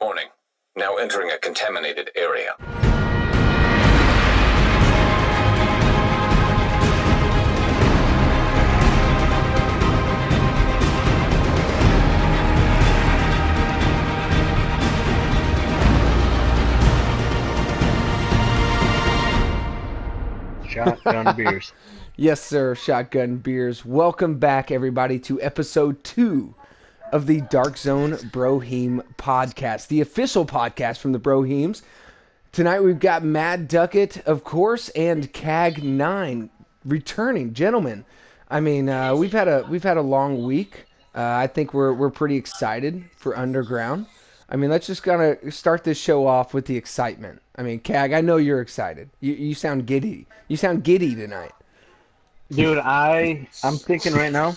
Warning. Now entering a contaminated area. Shotgun beers. Yes, sir. Shotgun beers. Welcome back, everybody, to episode 2 of the DarkZone Broheem podcast, the official podcast from the Broheems. Tonight we've got Mad Ducket, of course, and Cag9 returning, gentlemen. I mean, we've had a long week. I think we're pretty excited for Underground. I mean, let's just gonna start this show off with the excitement. I mean, Cag, I know you're excited. You sound giddy. You sound giddy tonight. Dude, I'm thinking right now,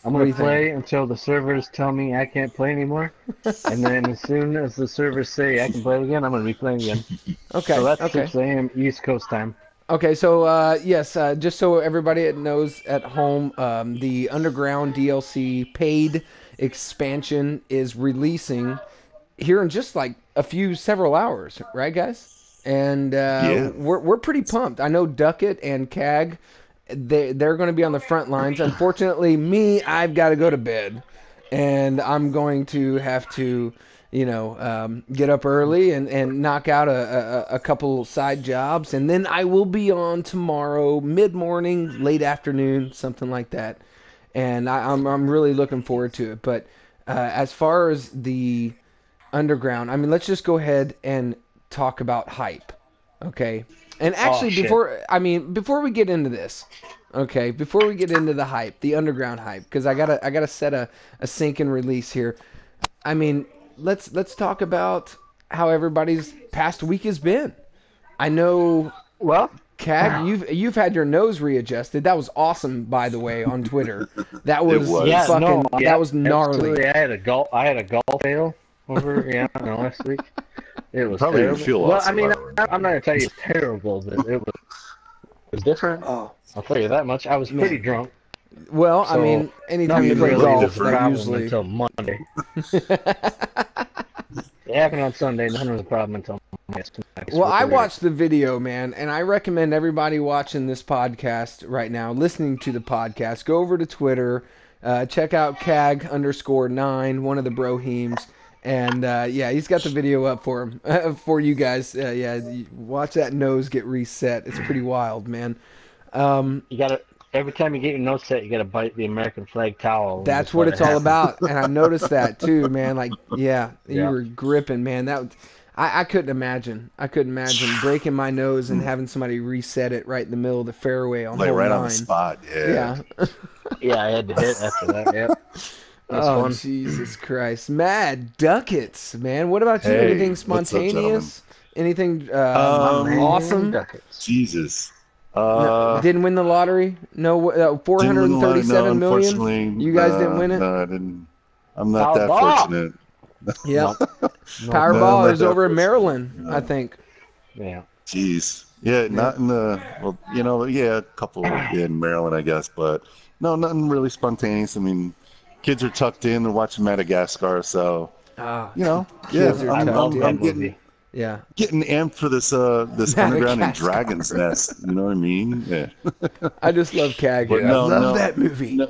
I'm going to play until the servers tell me I can't play anymore. And then as soon as the servers say I can play again, I'm going to be playing again. Okay. So that's okay. 6 a.m. East Coast time. Okay, so yes, just so everybody knows at home, the Underground DLC paid expansion is releasing here in just like several hours, right, guys? And we're pretty pumped. I know Ducket and Cag, they're going to be on the front lines. Unfortunately, I've got to go to bed, and I'm going to have to, get up early and knock out a couple side jobs, and then I will be on tomorrow, mid-morning, late afternoon, something like that. And I'm really looking forward to it. But as far as the Underground, I mean, let's just go ahead and talk about hype, okay? And actually, before we get into this, okay, before we get into the hype, the Underground hype, because I gotta set a sync and release here. I mean, let's talk about how everybody's past week has been. I know, well, Cag, you've had your nose readjusted. That was awesome, by the way, on Twitter. That was that was gnarly. Absolutely. I had a golf fail over last week. It was probably terrible. Didn't feel well, awesome, I mean, I'm not gonna tell you it's terrible, but it was different. Oh, I'll tell you that much. I was pretty drunk. Well, so, I mean, anytime you play golf, that usually until Monday. It happened on Sunday. None was a problem until Monday. Well, I watched the video, man, and I recommend everybody watching this podcast right now, listening to the podcast, go over to Twitter, check out Cag_9, one of the Broheems. And he's got the video up for him, for you guys. Watch that nose get reset. It's pretty wild, man. You gotta every time you get your nose set, you gotta bite the American flag towel. That's what it's all about, and I noticed that too, man. Like, you were gripping, man. I couldn't imagine. I couldn't imagine breaking my nose and having somebody reset it right in the middle of the fairway on hole 9. On the spot. Yeah. I had to hit after that. Yep. Oh, Jesus Christ. Mad Duckets, man. What about you? Hey, anything spontaneous? Anything awesome? Jesus. Didn't win the lottery? No, 437 million? You guys didn't win it? No, I didn't. I'm not that fortunate. Yeah. Powerball is over in Maryland, I think. Yeah. Jeez. Yeah, not in the, a couple in Maryland, I guess, but no, nothing really spontaneous. I mean, kids are tucked in. They're watching Madagascar, so I'm getting amped for this Underground and Dragon's Nest. You know what I mean? Yeah. I just love Cag. I love that movie.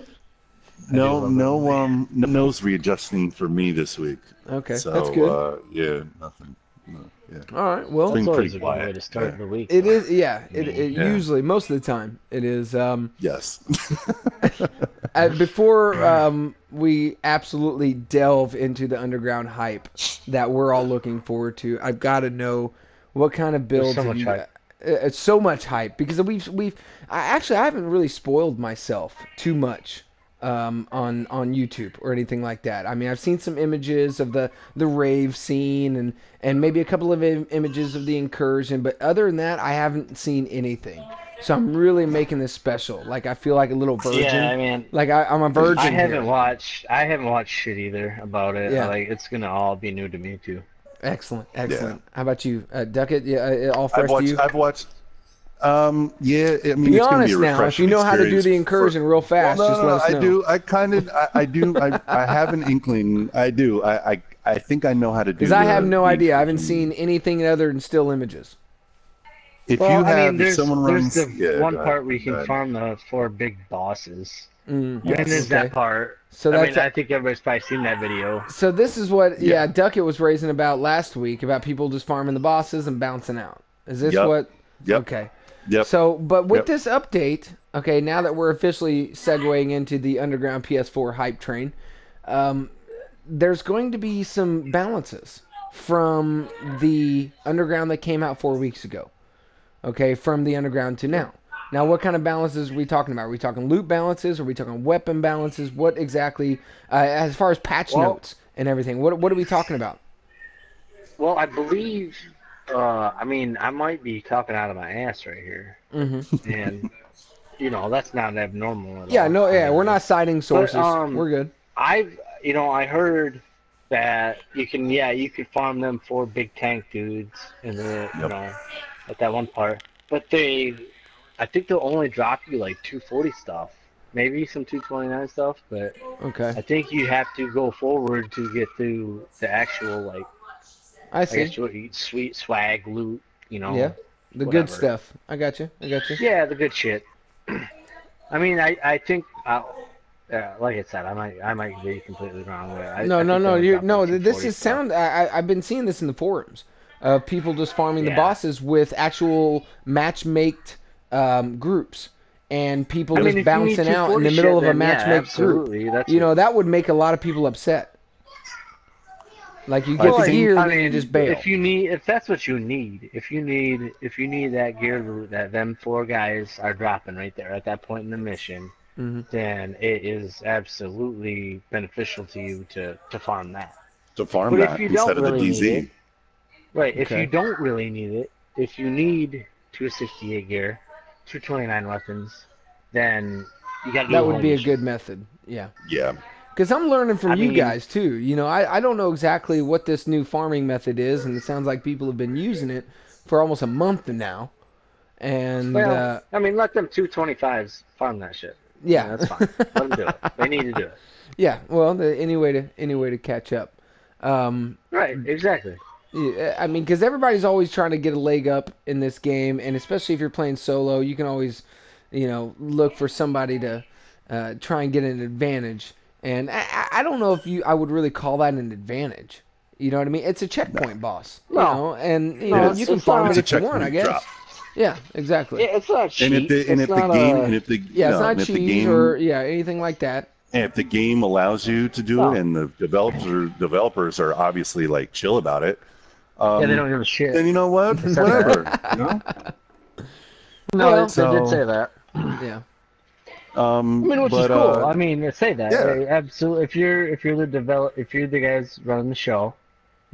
No nose readjusting for me this week. Okay, so, that's good. Nothing. No, yeah. All right, well, it's always a good way to start the week. It is, usually, most of the time, it is. Yes. Before we absolutely delve into the Underground hype that we're all looking forward to, I've got to know what kind of builds. So much hype. It's so much hype because I haven't really spoiled myself too much on YouTube or anything like that. I mean, I've seen some images of the rave scene and maybe a couple of images of the incursion, but other than that, I haven't seen anything. So I'm really making this special. Like, I feel like a little virgin. Yeah, I mean, like I'm a virgin. I haven't watched shit either about it. Yeah. Like, it's gonna all be new to me too. Excellent. Yeah. How about you, Ducket? Yeah, all fresh to you. I've watched. Yeah, I mean, be it's gonna be honest a now. If you know how to do the incursion real fast, well, just let us know. I do. I have an inkling. I do. I think I know how to do. Because I have no the idea. I haven't encryption. seen anything other than still images. If Well, you I have, mean, if someone runs, there's the yeah, one go ahead, part where you go can ahead. farm the 4 big bosses. And Yes. then there's Okay. that part. So I that's mean, I think everybody's probably seen that video. so this is what Yeah. Duckett was raising about last week about people just farming the bosses and bouncing out. Is this Yep. what? Yep. Okay. Yep. So, but with Yep. this update, okay, now that we're officially segueing into the underground PS4 hype train, there's going to be some balances from the underground that came out 4 weeks ago. Okay, from the underground to now. Now, what kind of balances are we talking about? Are we talking loot balances? Are we talking weapon balances? What exactly, as far as patch notes and everything, what are we talking about? Well, I believe, I mean, I might be talking out of my ass right here. Mm-hmm. And, you know, that's not abnormal at Yeah, all. no, yeah, we're not citing sources. We're good. I heard that you could farm them 4 big tank dudes in the, you Yep. know, at that one part. But I think they'll only drop you like 240 stuff. Maybe some 229 stuff, but Okay, I think you have to go forward to get to the actual, like, I I see. guess you would eat sweet swag loot, you know. Yeah, the good whatever. stuff. I got you. Yeah, the good shit. I mean, I think, like I said, I might be completely wrong with it. No, I think no. they'll drop like This 240 is stuff. sound. I've been seeing this in the forums of people just farming the Yeah. bosses with actual match-maked groups, and people I mean, just if you need bouncing out in the 240 middle shit, of a then yeah, match-make group. absolutely. That's You know, that would make a lot of people upset. Like you get Well, the gear, I and then you mean, just bail. if that's what you need, if you need that gear that them 4 guys are dropping right there at that point in the mission, Mhm. then it is absolutely beneficial to you to farm that. To farm But if that you instead don't of the really need DZ. it, right? If Okay. you don't really need it, if you need 268 gear, 229 weapons, then you got to do That the would whole be a mission. good method. Yeah. Yeah. Because I'm learning from I you mean- guys too. You know, I don't know exactly what this new farming method is, and it sounds like people have been using it for almost a month now. And Well, I mean, let them 225s farm that shit. yeah, That's fine. Let them do it. They need to do it. yeah. Well, any way to catch up. Right, exactly. Yeah, I mean, because everybody's always trying to get a leg up in this game, and especially if you're playing solo, you can always, you know, look for somebody to try and get an advantage. And I don't know if I would really call that an advantage. You know what I mean? It's a checkpoint boss. You No. know, and you No, know it's- you can it's farm not- it It's if a you want, I checkpoint guess. drop. Yeah, exactly. Yeah, it's not cheap. And if the It's not game a- and if the Yeah, it's no, not and if the cheese game or anything like that. and if the game allows you to do No. it and the developers are obviously like chill about it, Yeah, they don't give a shit. then you know what? They said Whatever. You know? No, Well- they did say that. Yeah. I mean, which but, is cool. I mean, they say that. yeah. Absolutely. If you're the guys running the show,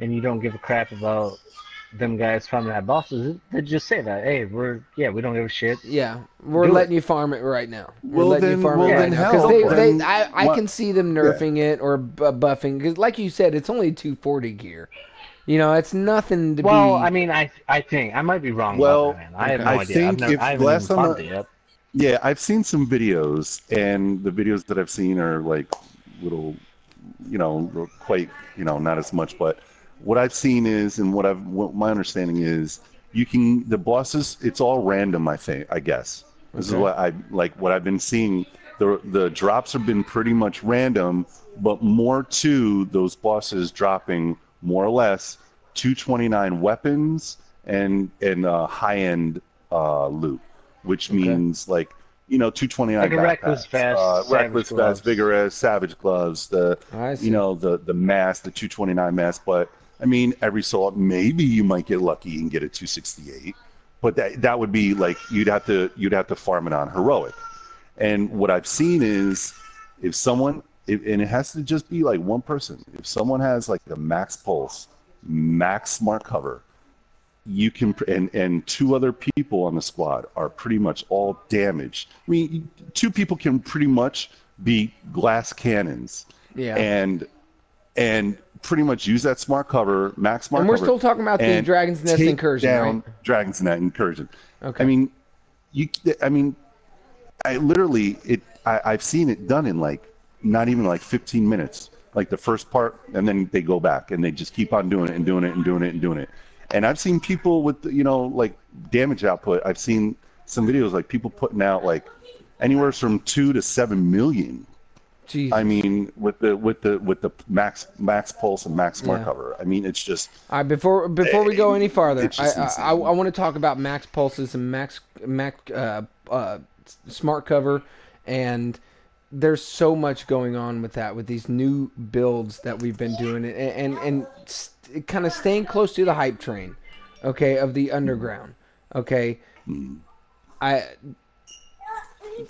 and you don't give a crap about them guys farming that bosses, they just say that. Hey, we don't give a shit. Yeah, we're Do letting you farm it right now. We're Well, letting then- you farm well, it right then now hell, then I what- can see them nerfing it or buffing because, like you said, it's only 240 gear. You know, it's nothing to Well, be. I mean, I think I might be wrong. Well, about that, man. I have okay. no I idea. think if I haven't last even time farmed it yet. Yeah, I've seen some videos, and the videos that I've seen are like little, you know, quite, you know, not as much. But what I've seen is, and what my understanding is, the bosses, it's all random. I guess this is Okay. what I've been seeing. The drops have been pretty much random, but more to those bosses dropping more or less 229 weapons and high end loot. Which means like, you know, 229 Like a reckless backpacks, vest, savage reckless gloves. vest, vigorous, savage gloves, I see. you know, the mask, the 229 mask. But I mean, every so often, maybe you might get lucky and get a 268, but that would be like you'd have to farm it on heroic. And what I've seen is and it has to just be like one person. If someone has like a max pulse, max smart cover, you can, and 2 other people on the squad are pretty much all damaged. I mean, 2 people can pretty much be glass cannons, Yeah. and pretty much use that smart cover, max smart And we're cover, still talking about the and Dragon's Nest take incursion, down right? Dragon's Nest incursion. Okay. I mean, I've seen it done in like not even like 15 minutes. like the first part, and then they go back and they just keep on doing it and doing it and doing it and doing it. And I've seen people with, you know, like damage output. I've seen some videos like people putting out like anywhere from 2 to 7 million. Jesus. I mean, with the max pulse and max smart cover. I mean, it's just. All right, before we go any farther, I want to talk about max pulses and max smart cover, and there's so much going on with that, with these new builds that we've been doing, and kind of staying close to the hype train, okay, of the underground, okay.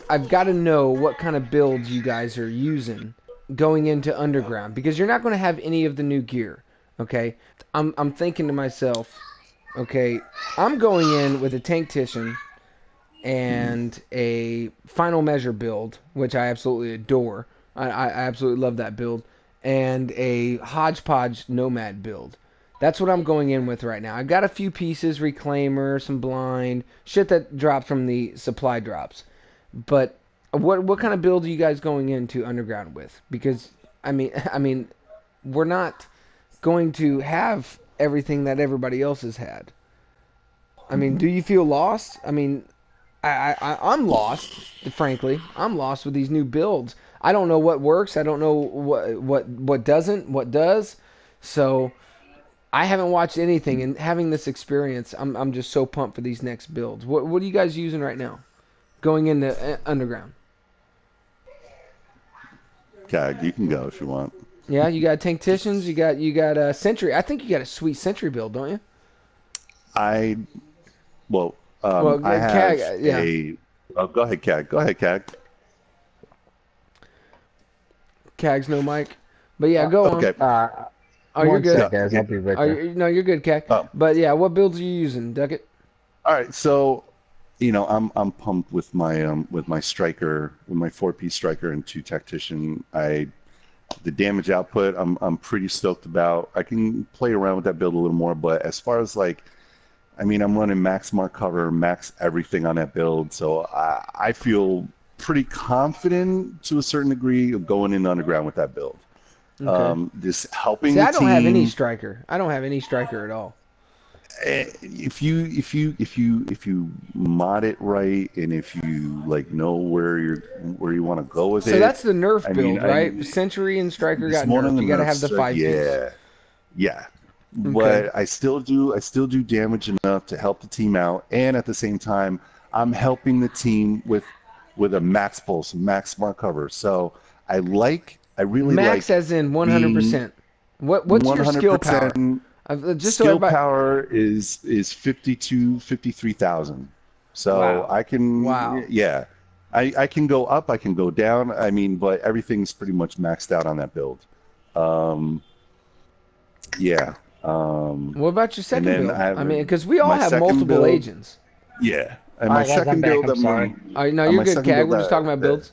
I've got to know what kind of builds you guys are using going into underground, because you're not going to have any of the new gear, okay. I'm thinking to myself, okay, I'm going in with a Tanktician and a Final Measure build, which I absolutely adore. I absolutely love that build, and a Hodgepodge Nomad build. That's what I'm going in with right now. I've got a few pieces, Reclaimer, some blind, shit that drops from the supply drops. But what kind of build are you guys going into underground with? Because I mean, we're not going to have everything that everybody else has had. I mean, do you feel lost? I mean, I'm lost, frankly. I'm lost with these new builds. I don't know what works. I don't know what doesn't, what does. So I haven't watched anything, and having this experience, I'm just so pumped for these next builds. What are you guys using right now, going into underground? Cag, you can go if you want. Yeah, you got Tankticians. You got a Sentry. I think you got a sweet Sentry build, don't you? I have Cag, yeah. Oh, go ahead, Cag. Go ahead, Cag. Cag's no mic, but yeah, go on. Okay. Oh, you're good. Sec, guys. I'll be right there. No, you're good, Cag. But yeah, what builds are you using, Duckett? All right, so you know, I'm pumped with my striker, with my 4-piece striker and 2 tactician. The damage output, I'm pretty stoked about. I can play around with that build a little more, but as far as like, I mean, I'm running max smart cover, max everything on that build, so I feel pretty confident to a certain degree of going in underground with that build. Okay. Just helping the team. I don't have any striker. I don't have any striker at all. If you mod it right, and if you like know where you want to go with it. So that's the nerf build, right? Sentry and striker got nerfed. You got to have the 5-piece. Yeah. Okay. But I still do damage enough to help the team out, and at the same time, I'm helping the team with a max pulse, max smart cover. So I really max like as in 100%. What's your skill power? Power is 53,000. So wow. I can I can go up, I can go down. I mean, but everything's pretty much maxed out on that build. What about your second build? I mean, because we all have multiple agents. Yeah. And my second build, I'm sorry. No, you're good, Cag. We're just talking about builds.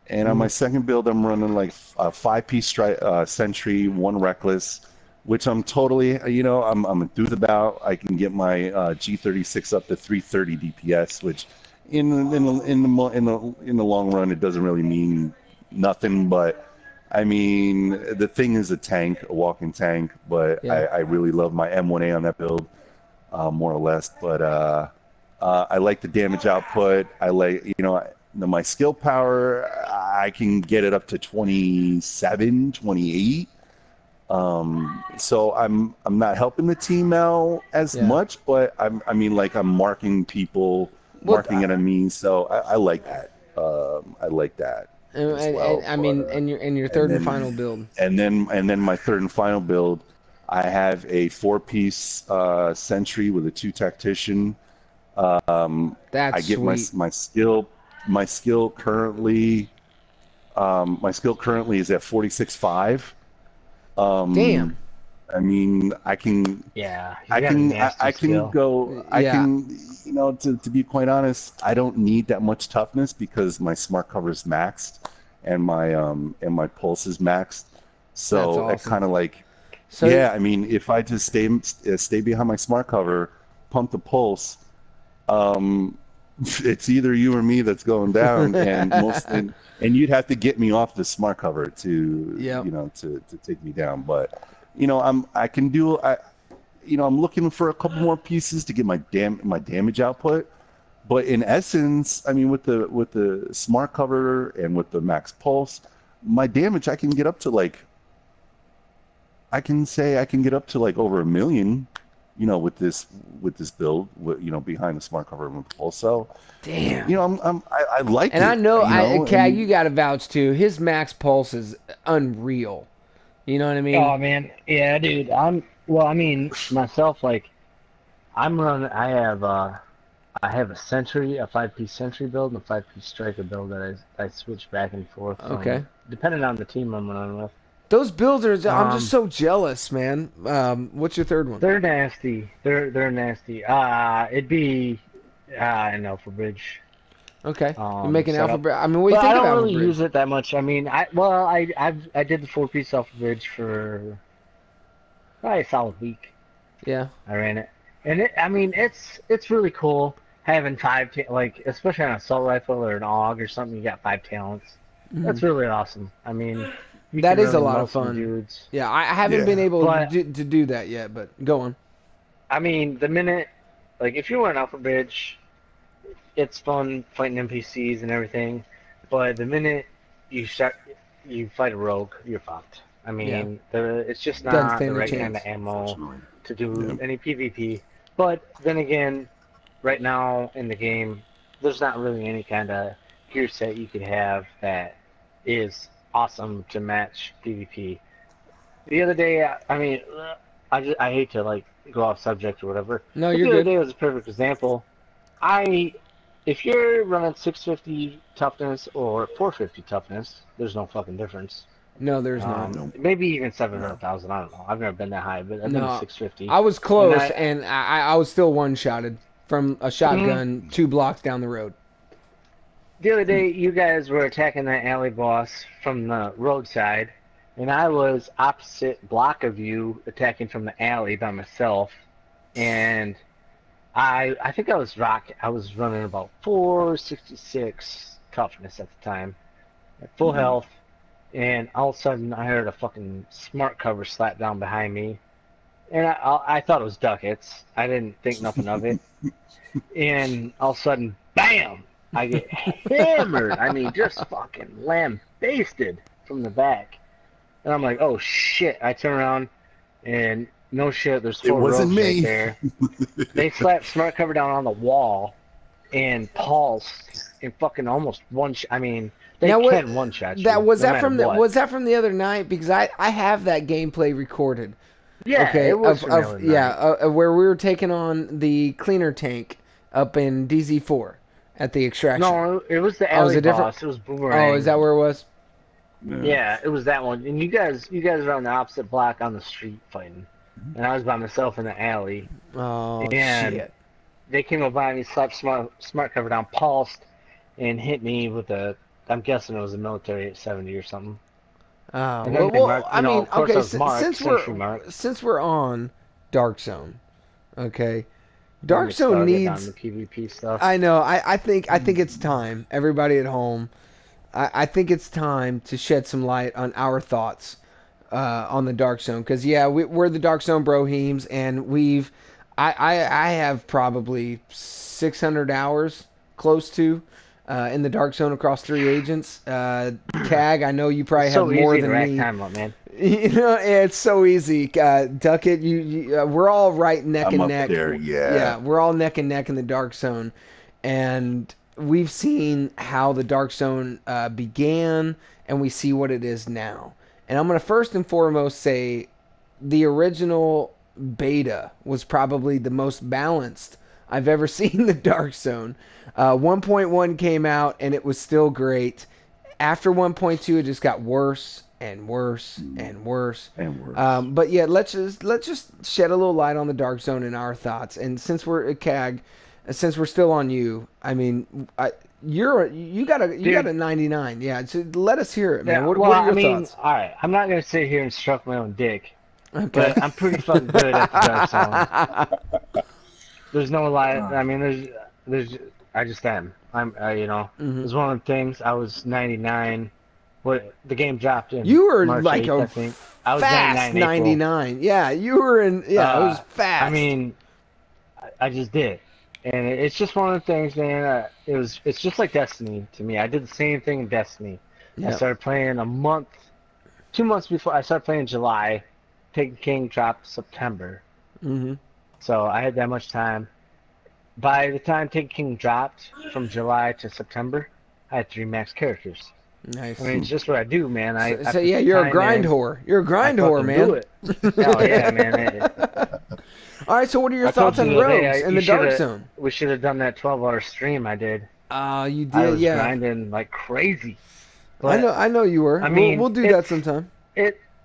And on my second build, I'm running like a 5-piece Sentry, 1 Reckless, which I'm totally, I'm enthused about. I can get my G36 up to 330 DPS, which in the long run, it doesn't really mean nothing. But I mean, the thing is a tank, a walking tank. But yeah. I really love my M1A on that build, more or less. But I like the damage output. I like, my skill power, I can get it up to 27, 28. So I'm not helping the team out as much, but I'm marking people, marking enemies. So I like that. I like that. And your third and final build. And then my third and final build, I have a 4-piece Sentry with a 2 tactician. That's I get sweet. My skill currently is at 46.5. Damn. I mean, I can. Yeah. I can go. I can. To be quite honest, I don't need that much toughness because my smart cover is maxed, and my pulse is maxed. So it kind of like. So, yeah, I mean, if I just stay behind my smart cover, pump the pulse, it's either you or me that's going down, and you'd have to get me off the smart cover to to take me down. But I'm looking for a couple more pieces to get my damage output. But in essence, I mean, with the smart cover and with the max pulse, my damage I can get up to I can get up to over 1 million. With this build, behind the smart cover and the pulse. So, damn. I like and it. I know, Cag, you got to vouch too. His max pulse is unreal. You know what I mean? Oh man, yeah, dude. Myself, I'm running. I have a sentry, a 5-piece sentry build, and a 5-piece striker build that I switch back and forth. Okay. Depending on the team I'm running with. Those builders, I'm just so jealous, man. What's your third one? They're nasty. They're nasty. It'd be an Alpha Bridge. Okay. You're making Alpha Bridge. I mean, what do you But think I of don't Alpha really Bridge? use it that much. I mean, I did the 4-piece Alpha Bridge for probably a solid week. Yeah. I ran it, and it's really cool having 5 especially on an assault rifle or an AUG or something. You got 5 talents. Mm-hmm. That's really awesome. I mean. That is a lot of fun. Dudes. Yeah, I haven't been able to do that yet, but go on. I mean, the minute, if you run Alpha Bridge, it's fun fighting NPCs and everything, but the minute you fight a rogue, you're fucked. I mean, it's just not the right kind of ammo to do any PvP. But then again, right now in the game, there's not really any kind of gear set you could have that is awesome to match PvP. The other day, I hate to go off subject or whatever. No, but you're the other good. day was a perfect example. If you're running 650 toughness or 450 toughness, there's no fucking difference. No, there's not. Maybe even 700,000. I don't know. I've never been that high, but I've been 650. I was close, and I was still one-shotted from a shotgun 2 blocks down the road. The other day, you guys were attacking that alley boss from the roadside, and I was opposite block of you attacking from the alley by myself, and I think I was running about 466 toughness at the time, at full health, and all of a sudden I heard a fucking smart cover slap down behind me, and I thought it was ducats. I didn't think nothing of it, and all of a sudden, BAM! I get hammered. I mean, just fucking lambasted from the back. And I'm like, oh shit. I turn around and no shit, there's 4 rogues right there. They slapped smart cover down on the wall and pulsed and fucking almost one-shot. I mean, they can one-shot you. Was that from the other night? Because I have that gameplay recorded. Yeah, okay, it was where we were taking on the cleaner tank up in DZ4. At the extraction. No, it was the alley boss. It was Boomerang. Oh, is that where it was? Yeah, it was that one. And you guys were on the opposite block on the street fighting, and I was by myself in the alley. Oh and shit! They came up behind me, slapped smart cover down, pulsed, and hit me with a. I'm guessing it was a military at 70 or something. Since we're on DarkZone, okay. DarkZone needs on the PvP stuff. I know. I think it's time. Everybody at home, I think it's time to shed some light on our thoughts on the DarkZone. Because we're the DarkZone Broheems, and I have probably 600 hours close to in the DarkZone across 3 agents. Cag, I know you probably have more than me. Time up, man. It's so easy. Ducket, we're all right neck and neck. There, yeah, we're all neck and neck in the DarkZone, and we've seen how the DarkZone began, and we see what it is now. And I'm going to first and foremost say the original beta was probably the most balanced I've ever seen the DarkZone. 1.1 came out, and it was still great. After 1.2, it just got worse and worse and worse. But yeah, let's just shed a little light on the DarkZone and our thoughts. And since we're CAG, since we're still on you, I mean, you got a 99. Yeah, so let us hear it, man. Yeah, what are your thoughts? All right, I'm not gonna sit here and stroke my own dick, but I'm pretty fucking good at the DarkZone. There's no lie. I mean, there's I just am. I'm, you know, it Mhm. was one of the things. I was 99. What the game dropped in You were March like 8th, a I think. I was fast 99 April. 99. Yeah, you were in. Yeah, it was fast. I mean, I just did, and it's just one of the things, man. It's just like Destiny to me. I did the same thing in Destiny. I yeah. started playing a month, 2 months before. I started playing in July. Taken King dropped September, Mm-hmm. so I had that much time. By the time Taken King dropped from July to September, I had 3 max characters. Nice. I mean, it's just what I do, man. So, I put yeah, the you're a time grind in. whore. You're a I grind whore, fucking do man. it. Hell yeah, man. All right. So, what are your I told thoughts you on the other rogues day, and the Dark Zone? we should have done that 12-hour stream I did. You I did, was yeah. grinding like crazy. But I know you were. I mean, we'll do that sometime.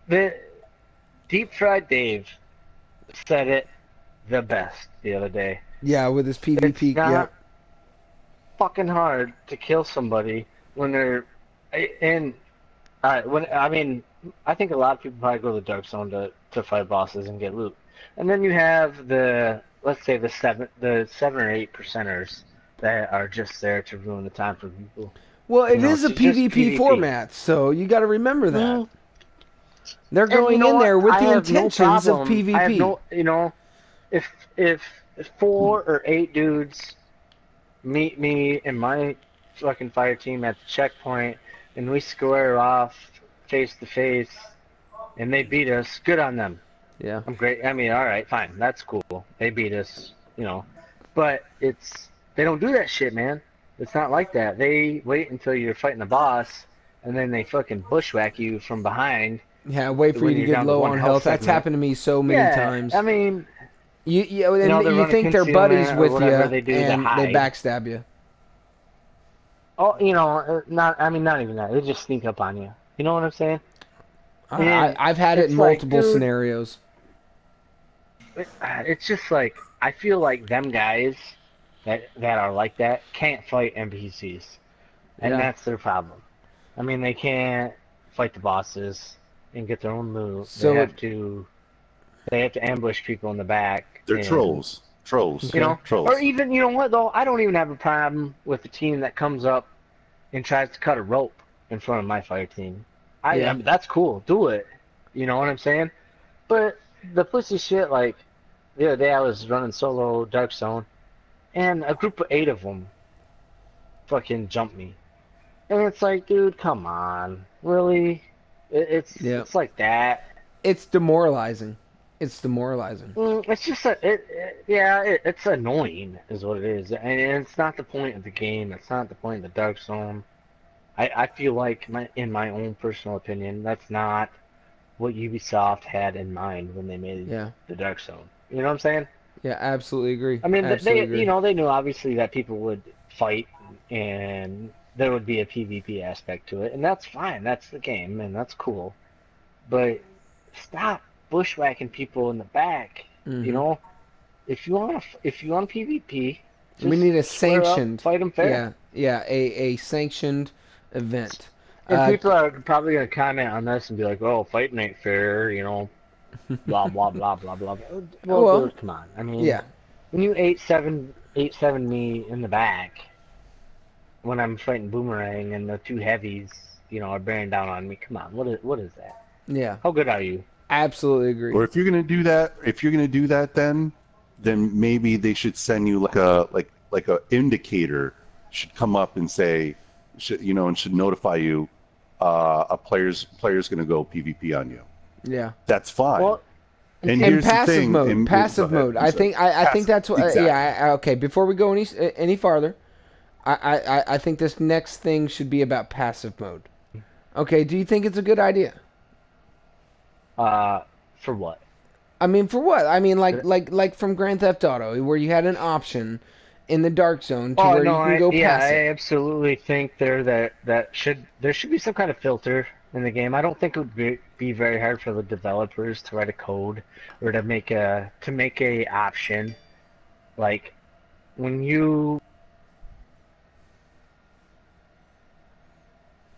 The Deep Fried Dave said it the best the other day. Yeah, with his It's PvP. not Yeah. fucking hard to kill somebody when they're in. I mean, I think a lot of people probably go to the Dark Zone to fight bosses and get loot, and then you have let's say the 7 or 8 percenters that are just there to ruin the time for people. Well, it is a it's just PvP format, so you got to remember that. They're going in there with the intentions of PvP. I have no, if 4 or 8 dudes meet me and my fucking fire team at the checkpoint and we square off face to face and they beat us, good on them. Yeah. I'm great. I mean, all right, fine, that's cool. They beat us, but they don't do that shit, man. It's not like that. They wait until you're fighting the boss and then they fucking bushwhack you from behind. Yeah, wait for you to get low on health. That's happened to me so many times. I mean, you think they're buddies with you, and they backstab you. Oh, not even that. They just sneak up on you. You know what I'm saying? I've had it in multiple scenarios. It's just like, I feel like them guys that are like that can't fight NPCs, and that's their problem. I mean, they can't fight the bosses and get their own loot. So they have to ambush people in the back. They're trolls. Trolls. Trolls. Or even, you know what, though? I don't even have a problem with the team that comes up and tries to cut a rope in front of my fire team. I mean, that's cool. Do it. You know what I'm saying? But the pussy shit, like, the other day I was running solo Dark Zone, and a group of 8 of them fucking jumped me. And it's like, dude, come on. Really? It's like that. It's demoralizing. It's demoralizing. It's just it's annoying, is what it is, and it's not the point of the game. It's not the point of the Dark Zone. I feel like, in my own personal opinion, that's not what Ubisoft had in mind when they made the Dark Zone. You know what I'm saying? Yeah, absolutely agree. I mean, they knew obviously that people would fight and there would be a PvP aspect to it, and that's fine. That's the game, and that's cool. But stop bushwhacking people in the back. Mm-hmm. If you want PvP, we need a sanctioned fight them fair. Yeah, a sanctioned event. And people are probably gonna comment on this and be like, "Oh, fighting ain't fair," blah blah blah blah blah. Well, dude, come on. I mean, when you 8-7 me in the back when I'm fighting Boomerang and the 2 heavies, are bearing down on me. Come on, what is that? Yeah. How good are you? Absolutely agree. Or if you're gonna do that, then maybe they should send you like a indicator should come up and say, and should notify you, a player's gonna go PvP on you. Yeah. That's fine. Well, and here's passive mode. Passive mode. I think that's what. Exactly. Okay. Before we go any farther, I think this next thing should be about passive mode. Okay. Do you think it's a good idea? For what? I mean, for what? I mean, like from Grand Theft Auto, where you had an option in the Dark Zone to where you can go passive. Yeah, I absolutely think there should be some kind of filter in the game. I don't think it would be very hard for the developers to write a code or to make a option, like when you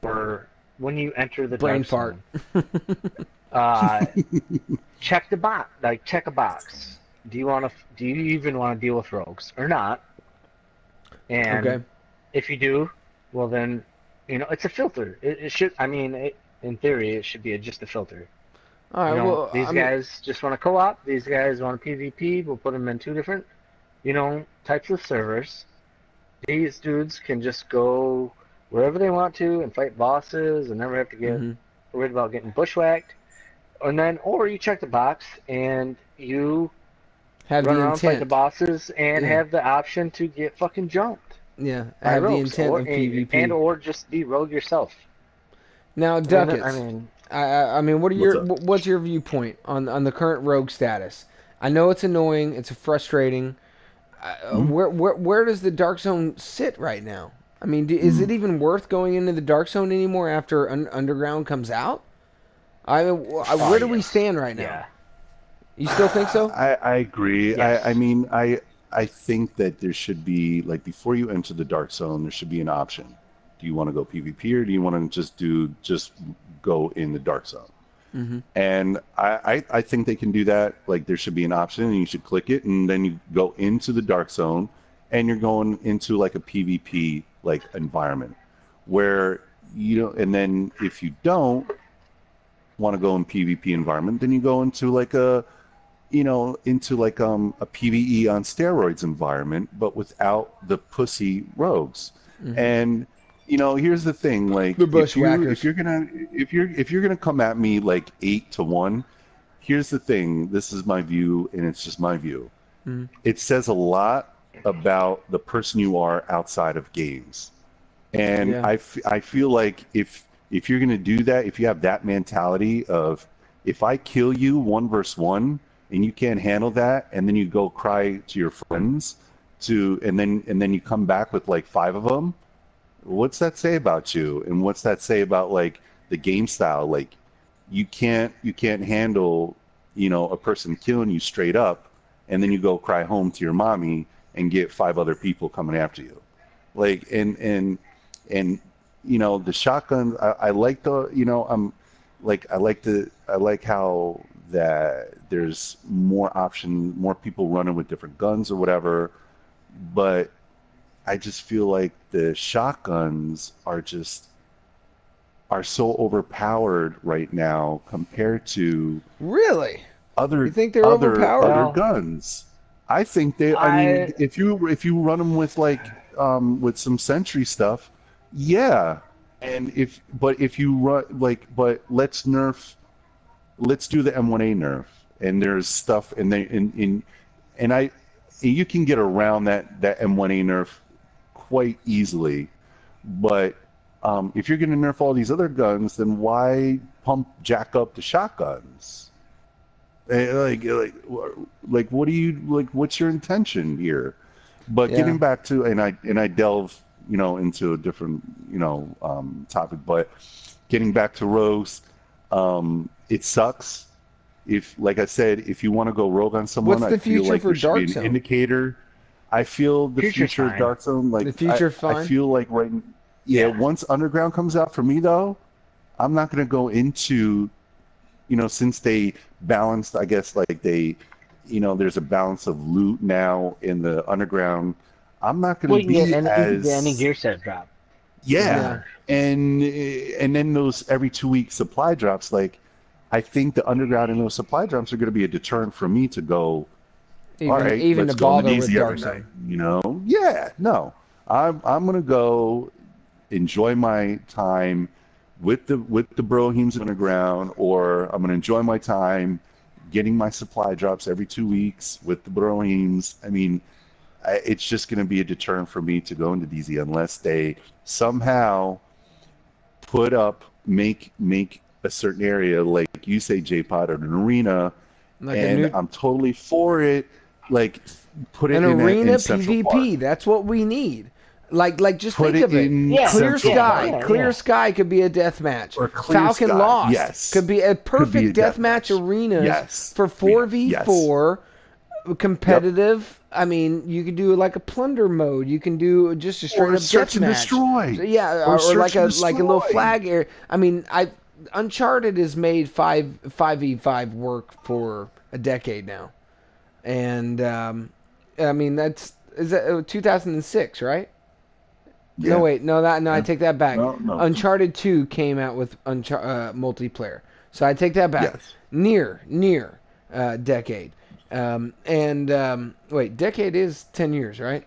enter the brain Dark fart. Zone, check a box. Do you even want to deal with rogues or not? And Okay. if you do, well then, it's a filter. It should. I mean, in theory, it should be just a filter. All right. Well, These I mean, guys just want to co-op. These guys want PvP. We'll put them in two different, types of servers. These dudes can just go wherever they want to and fight bosses and never have to get worried about getting bushwhacked. Or you check the box and you have run the around, fight the intent. bosses, and Yeah. have the option to get fucking jumped Yeah. by Have the ropes, intent of PvP. or just be rogue yourself. Now, And Duckets. I mean, I mean, What's up? what's your viewpoint on the current rogue status? I know it's annoying, it's frustrating. Where does the Dark Zone sit right now? I mean, is it even worth going into the Dark Zone anymore after Underground comes out? Where do we stand right now? yeah. You still think so? I agree. Yes. I mean, I think that there should be, like, before you enter the Dark Zone, there should be an option. Do you want to go PvP or do you want to just go in the Dark Zone? And I think they can do that. Like, there should be an option and you should click it and then you go into the Dark Zone and you're going into like a PvP like environment where and then if you don't want to go in PvP environment, then you go into like a PvE on steroids environment, but without the pussy rogues. And here's the thing, like, The if bushwhackers. you're gonna come at me like 8-1, here's the thing. This is my view, and it's just my view. It says a lot about the person you are outside of games, and Yeah. I feel like if you're gonna do that, if you have that mentality of if I kill you 1v1 and you can't handle that, and then you go cry to your friends and then you come back with like 5 of them. What's that say about you? And what's that say about like the game style? Like you can't handle, a person killing you straight up and then you go cry home to your mommy and get 5 other people coming after you. Like and the shotgun, I like the, I like how that there's more options, more people running with different guns or whatever, but I just feel like the shotguns are so overpowered right now compared to Really? other You think they're overpowered? Well, guns. I think they. I mean, if you run them with like with some sentry stuff, yeah. And if you run but let's do the M1A nerf. And there's stuff you can get around that M1A nerf quite easily, but if you're going to nerf all these other guns, then why jack up the shotguns? Like what do you what's your intention here? But getting back to and I delve into a different topic, but getting back to rogues, it sucks. If, like I said, if you want to go rogue on someone, What's the I feel future like for there should be DarkZone? an indicator. I feel the Future's future of fine. DarkZone, like The future I fine? feel like once Underground comes out, for me though, I'm not going to go into, since they balanced, I guess, like there's a balance of loot now in the Underground. I'm not going to be you can get as any gear set drop. yeah. And then those every 2-week supply drops, like I think the Underground and those supply drops are going to be a deterrent for me to go. All right, even let's to go on bother the with easy every DarkZone. night. Yeah, no, I'm gonna go enjoy my time with the Broheems Underground, or I'm gonna enjoy my time getting my supply drops every 2 weeks with the Broheems. I mean, it's just gonna be a deterrent for me to go into DZ unless they somehow make a certain area, like you say, J-Pod, or an arena, and I'm totally for it. Like, put it an in arena in Central PvP. Park. That's what we need. Like just Put think of it. Yeah, Clear Central Sky. Park. Clear Sky could be a death match. Or Clear Falcon Sky, Lost yes. could be a perfect death deathmatch match. arenas Yes. for 4v4 competitive. Yep. I mean, you could do like a plunder mode. You can do just a straight up search and deathmatch. destroy. So, yeah, Or or search like and a little destroy. flag area. I mean, Uncharted has made 5v5 work for a decade now, and I mean is that 2006, right? Yeah. No, wait, no, I take that back. No. Uncharted 2 came out with multiplayer, so I take that back. Yes. Near decade. Wait, decade is 10 years, right?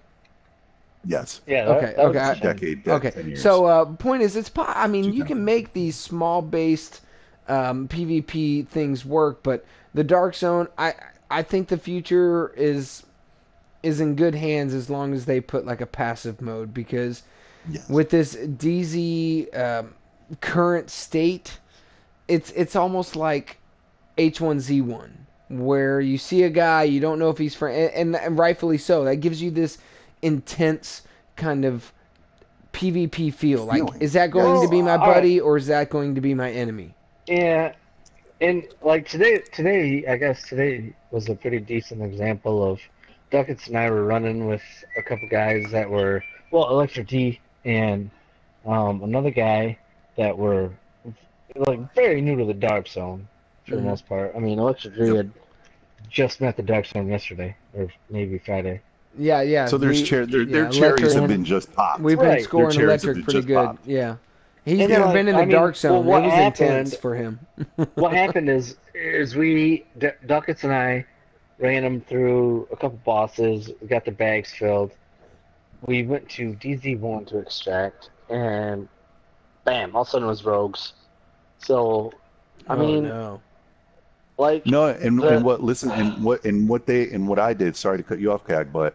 Yes. Yeah, Okay, that was okay, the Decade. 10 Okay, years. so point is, I mean, you can 2000. make these small-based PvP things work, but the Dark Zone, I think the future is in good hands as long as they put like a passive mode, because Yes. with this DZ current state, it's almost like H1Z1, where you see a guy, you don't know if he's friend, and rightfully so. That gives you this intense kind of PvP feel. Like, Feeling. is that going to be my Well, all buddy, or is that going to be my enemy? Yeah, and like today, I guess today was a pretty decent example of Duckets and I were running with a couple guys that were, well, Electric D and another guy that were like very new to the Dark Zone for the Mhm. most part. I mean, Electric D Yep. had just met the Dark Zone yesterday, or maybe Friday. Yeah. So their cherries electric. have been just popped. We've been Right. scoring Their cherries have electric been pretty just good. popped. Yeah, he's And, never like, been in the I mean, Dark Zone. well, what it was intense happened- for him. What happened is Duckets and I ran them through a couple bosses. We got the bags filled. We went to DZ1 to extract, and bam! All of a sudden it was rogues. So, I mean, no. like No, and the- what listen and what I did, sorry to cut you off, Cag, but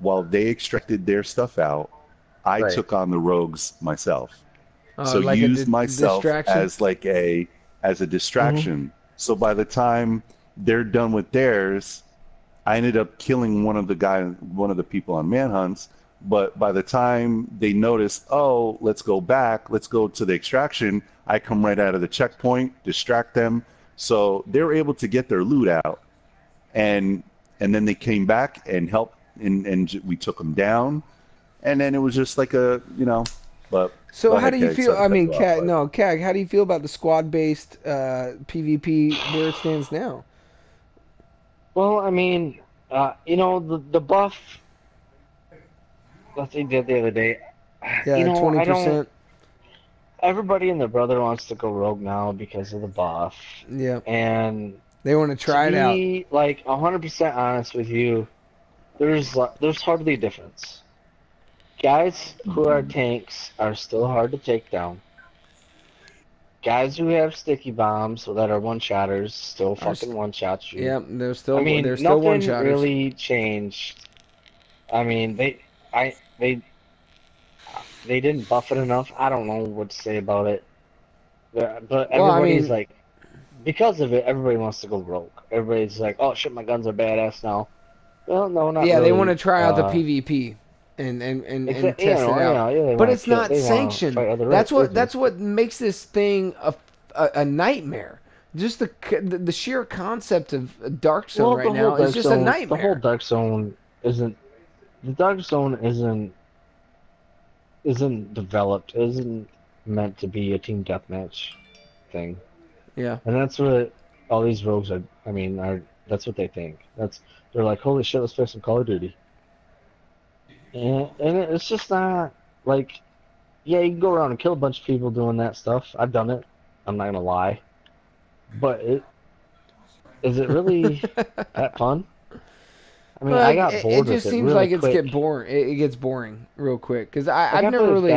while they extracted their stuff out, I Right. took on the rogues myself. So Like a used myself distraction? as like as a distraction. So by the time they're done with theirs, I ended up killing one of the people on manhunts. But by the time they noticed, oh, let's go back, let's go to the extraction, I come right out of the checkpoint, distract them. So they were able to get their loot out, and then they came back and helped, and we took them down, and then it was just like But So go how ahead, do you Keg, feel? sorry I to mean, cut you off, but- Cag, how do you feel about the squad-based PvP where it stands now? well, I mean, the buff that they did the other day. Yeah, I don't. 20%. Everybody and their brother wants to go rogue now because of the buff, Yeah, and they want to try it to out. be like 100% honest with you, there's hardly a difference. Guys who are tanks are still hard to take down. Guys who have sticky bombs that are one-shotters still fucking one-shot you. Yeah, they're still. I mean, they're still nothing one-shotters. really changed. I mean, they didn't buff it enough. I don't know what to say about it. But Well, I everybody's mean- like, because of it, everybody wants to go rogue. Everybody's like, oh shit, my guns are badass now. Well, no, not Yeah, really. they want to try out the PvP and test it out. They But wanna it's kill- not they wanna sanctioned. fight other That's races. what makes this thing a nightmare. Just the sheer concept of Dark Zone right now is just a nightmare. The whole Dark Zone isn't. The Dark Zone isn't developed. Isn't meant to be a team deathmatch thing. Yeah. And that's what all these rogues are. I mean, that's what they think. They're like, holy shit, let's play some Call of Duty. And it's just not like, yeah, you can go around and kill a bunch of people doing that stuff. I've done it. I'm not gonna lie. But is it really that fun? I mean, I got bored It with just it seems really like it's quick. get boring. It gets boring real quick because Like, I've never really.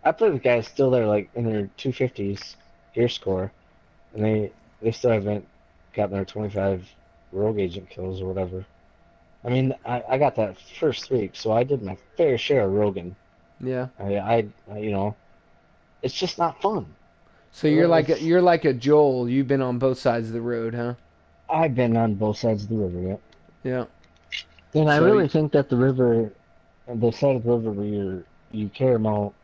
I play with guys still there, like in their 250s gear score, and they still haven't gotten their 25 rogue agent kills or whatever. I mean, I got that first week, so I did my fair share of roguing. Yeah. It's just not fun. So you're like a Joel. You've been on both sides of the road, huh? I've been on both sides of the river, yep. Yeah. And I So really you- think that the side of the river where you care about,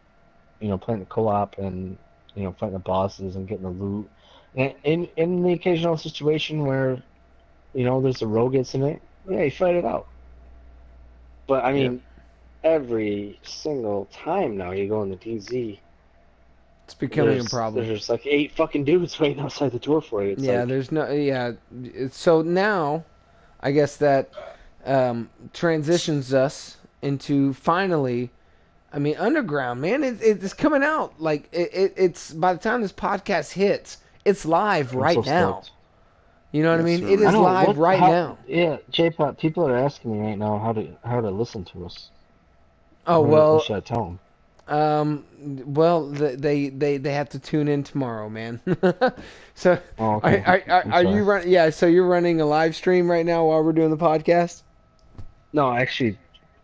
playing the co-op and, fighting the bosses and getting the loot. And in the occasional situation where, there's a rogue incident, yeah, you fight it out. But I mean, every single time now you go in the DZ, It's becoming a there's problem. just like 8 fucking dudes waiting outside the door for you. It's Yeah, like, there's no. Yeah. So now, I guess that transitions us into finally I mean, Underground, man, it's coming out. Like, it's by the time this podcast hits, it's live I'm so right now. stoked. You know what I Yes, mean? sir. It I is know live right now. Yeah, J-Pop. People are asking me right now how to listen to us. Oh, What well, should I tell them? they have to tune in tomorrow, man. So, Oh, okay. I'm are sorry. you running? Yeah, so you're running a live stream right now while we're doing the podcast? No, actually,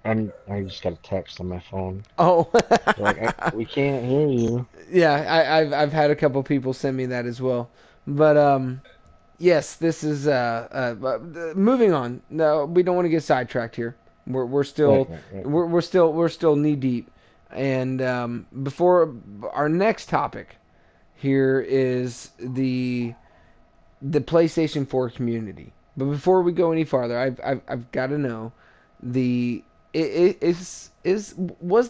I just got a text on my phone. Oh, They're like, we can't hear you. yeah, I've had a couple people send me that as well. But yes, this is moving on. No, we don't want to get sidetracked here. We're still Right. we're still knee deep. And before our next topic here is the PlayStation 4 community. But before we go any farther, I've got to know was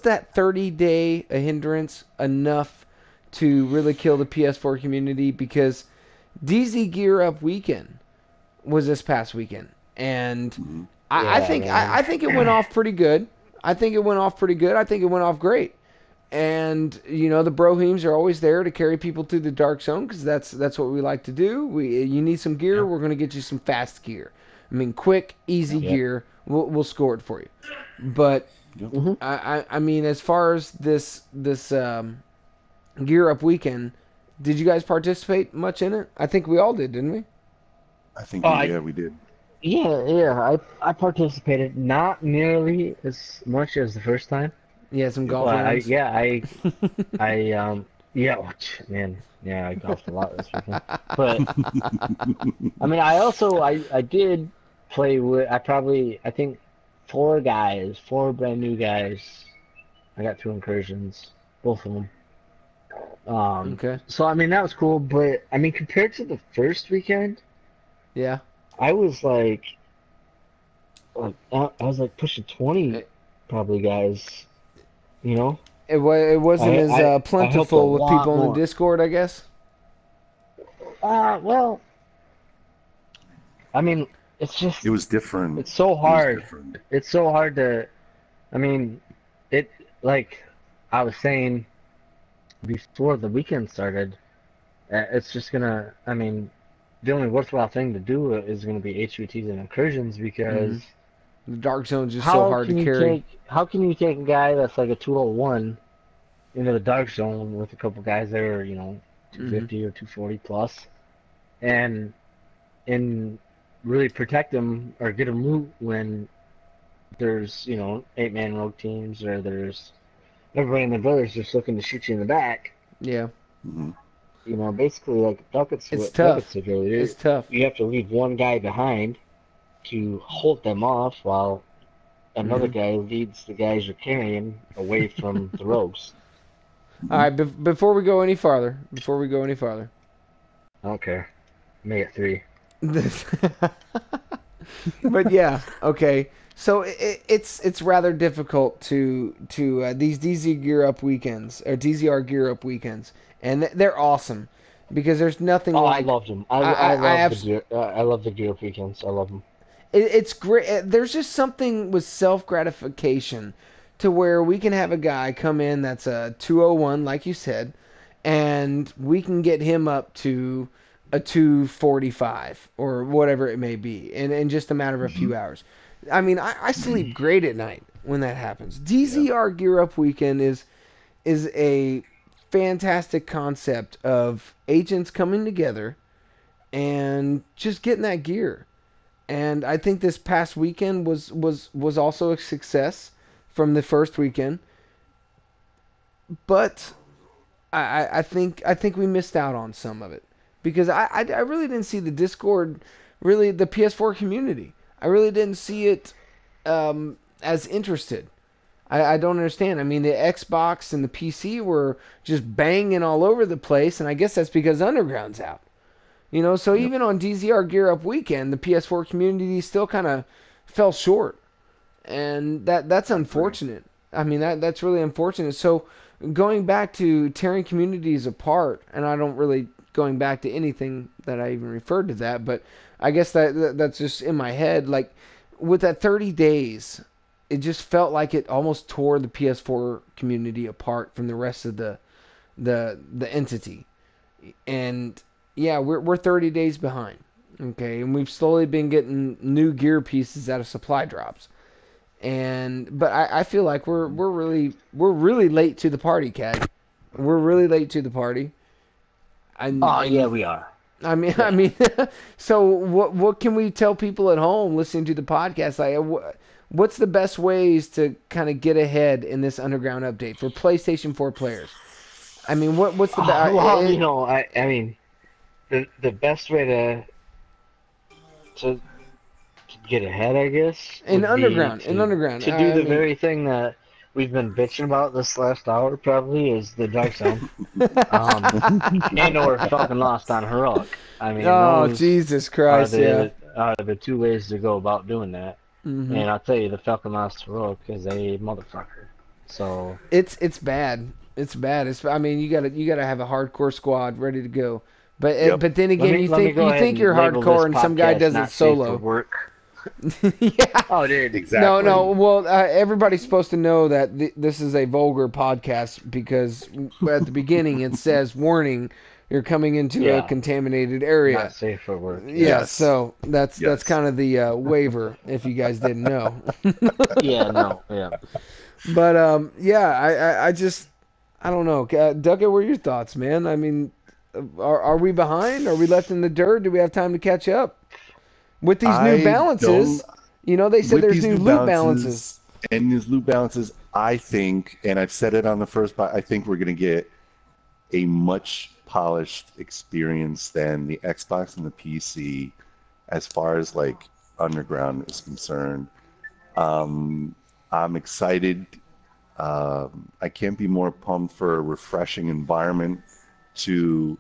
that 30-day a hindrance enough to really kill the PS4 community? Because DZ Gear Up weekend was this past weekend, and I think it went off pretty good. I think it went off great. And the Broheems are always there to carry people through the DarkZone because that's what we like to do. You need some gear, we're gonna get you some fast gear. I mean, quick, easy gear. We'll score it for you. But I mean, as far as this Gear Up weekend, did you guys participate much in it? I think we all did, didn't we? I think we did. Yeah. I participated, not nearly as much as the first time. Yeah, some golf But rounds. I I golfed a lot this weekend. But I mean, I did play with I think four brand new guys. I got 2 incursions, both of them. Okay. So I mean that was cool, but I mean compared to the first weekend, Yeah. I was like I was like pushing 20 probably guys, you know? It wasn't as I plentiful helped a with lot people in more. the Discord, I guess. Well, I mean, it's just It was different. it's so hard. different. It's so hard to, I mean, it like I was saying before the weekend started, it's just gonna, I mean, the only worthwhile thing to do is gonna be HVTs and incursions because The Dark Zone's just so hard to carry. how can you take a guy that's like a 201 into the Dark Zone with a couple guys that are, 250 or 240 plus, and really protect them or get them loot when there's 8-man rogue teams or there's everybody and their brothers just looking to shoot you in the back. Yeah. Basically like buckets. It's tough. Buckets are really, It's tough. You have to leave one guy behind to hold them off while another guy leads the guys you're carrying away from the rogues. All right, before we go any farther, I don't care. Make it 3. but yeah, okay. So it's rather difficult to these DZ Gear Up weekends or DZR Gear Up weekends, and they're awesome because there's nothing like. I loved them. I love the gear up weekends. I love them. It's great. There's just something with self gratification to where we can have a guy come in that's a 201, like you said, and we can get him up to a 245 or whatever it may be in just a matter of a few hours. I mean, I sleep great at night when that happens. DZR Gear Up Weekend is a fantastic concept of agents coming together and just getting that gear. And I think this past weekend was also a success from the first weekend. But I think we missed out on some of it. Because I really didn't see the Discord, really the PS4 community. I really didn't see it as interested. I don't understand. I mean, the Xbox and the PC were just banging all over the place, and I guess that's because Underground's out. So even on DZR Gear Up Weekend, the PS4 community still kind of fell short. And that's unfortunate. I mean, that's really unfortunate. So going back to tearing communities apart, and I don't really going back to anything that I even referred to that, but I guess that's just in my head. Like with that 30 days, it just felt like it almost tore the PS4 community apart from the rest of the entity. And yeah, we're 30 days behind. Okay, and we've slowly been getting new gear pieces out of supply drops. But I feel like we're really late to the party, Cad. We're really late to the party. Yeah, we are. I mean, so what can we tell people at home listening to the podcast? Like, what's the best ways to kind of get ahead in this underground update for PlayStation 4 players? I mean, what's the best? Well, I mean, the best way to get ahead, I guess, In would underground, be to do the very thing that we've been bitching about this last hour, probably, is the DarkZone. And or fucking Lost on Heroic. I mean, those Jesus Christ, are the two ways to go about doing that. Mm-hmm. And I'll tell you, the Falcon Lost Heroic is a motherfucker. So it's bad. It's bad. I mean, you gotta have a hardcore squad ready to go. But but then again, you think you're hardcore and some guy does it solo. Work. Yeah. Oh, dude. Exactly. No. Well, everybody's supposed to know that this is a vulgar podcast because at the beginning it says, "Warning: you're coming into a contaminated area." Not safe for work. Yeah. Yes. So that's kind of the waiver, if you guys didn't know. Yeah. But I don't know. Duggett, what are your thoughts, man? I mean, are we behind? Are we left in the dirt? Do we have time to catch up? With these new balances, they said there's new loot balances. And these loot balances, I think, and I've said it on the first part, I think we're going to get a much polished experience than the Xbox and the PC as far as, like, Underground is concerned. I'm excited. I can't be more pumped for a refreshing environment to,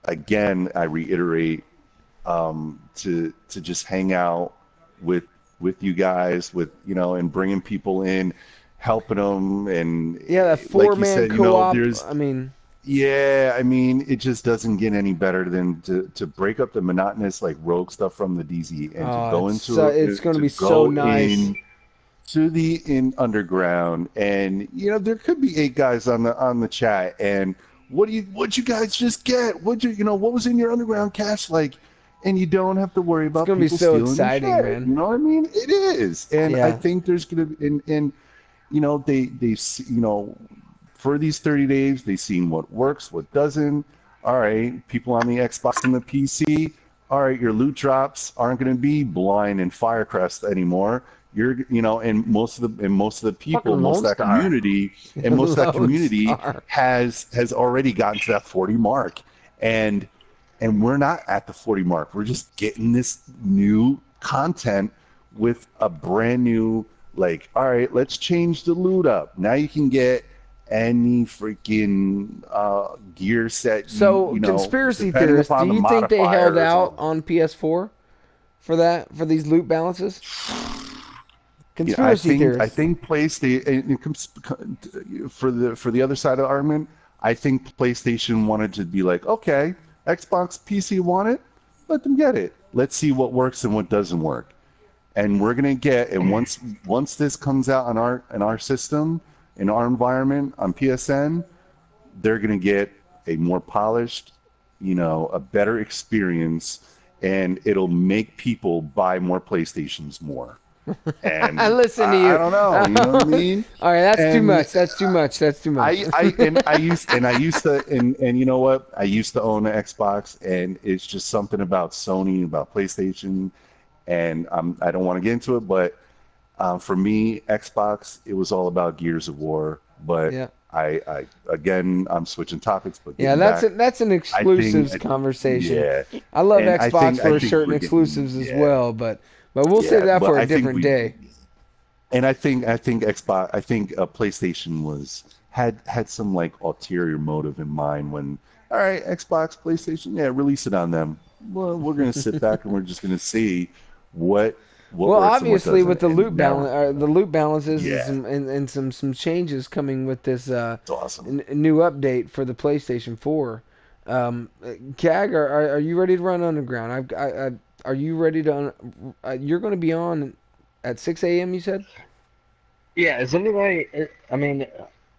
again, I reiterate, to just hang out with you guys, and bringing people in, helping them, and that 4-man co-op. It just doesn't get any better than to break up the monotonous, like, rogue stuff from the DZ and to go into it's going to be so nice. To the underground, and there could be 8 guys on the chat, and what'd you guys just get? What was in your underground cache, like? And you don't have to worry about people stealing. It's going to be so exciting, man. You know what I mean? It is, and I think there's going to be, they for these 30 days, they've seen what works, what doesn't. All right, people on the Xbox and the PC. All right, your loot drops aren't going to be blind and Firecrest anymore. And most of the people, most of that community, and most of that community has already gotten to that 40 mark, and we're not at the 40 mark. We're just getting this new content with a brand new, like, all right, let's change the loot up. Now you can get any freaking gear set. So, conspiracy theorists, do you think they held out on PS4 for these loot balances? Conspiracy theorists. I think PlayStation, for the other side of the argument, I think PlayStation wanted to be like, okay, Xbox, PC want it, let them get it. Let's see what works and what doesn't work. And we're gonna get, and once this comes out in our system, in our environment on PSN, they're gonna get a more polished, a better experience, and it'll make people buy more PlayStations more. And I listen to you. I don't know. You know what I mean? All right, that's too much. That's too much. I used to you know what? I used to own an Xbox, and it's just something about Sony, about PlayStation, and I don't want to get into it, but for me, Xbox, it was all about Gears of War. But yeah. I again, I'm switching topics, but that's an exclusives conversation. Yeah, I love Xbox for certain exclusives as well, but we'll save that for a different day. And I think Xbox, PlayStation had some, like, ulterior motive in mind when, all right, Xbox, PlayStation, release it on them. Well, we're gonna sit back and we're just gonna see what. Well, obviously, with the loot balances and some changes coming with this awesome. New update for the PlayStation 4. Cag, are you ready to run underground? Are you ready to? You're going to be on at 6 a.m. You said? Yeah, is anybody? I mean,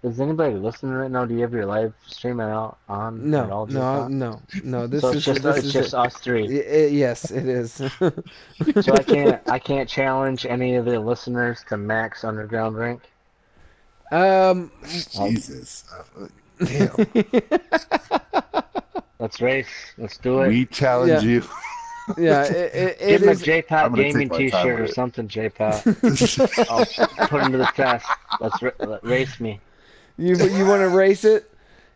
is anybody listening right now? Do you have your live stream out on at No, all, no, J-Pop? no, no. So This it's is just it. us three. Yes, it is. So I can't challenge any of the listeners to max underground rank. um, Jesus. Damn. Let's race. Let's do it. We challenge yeah, you. yeah. Give It him a is. I'm J-Pop gonna take gaming my time T-shirt or with it. something, J-Pop. I'll put him to the test. Race me. You want to race it?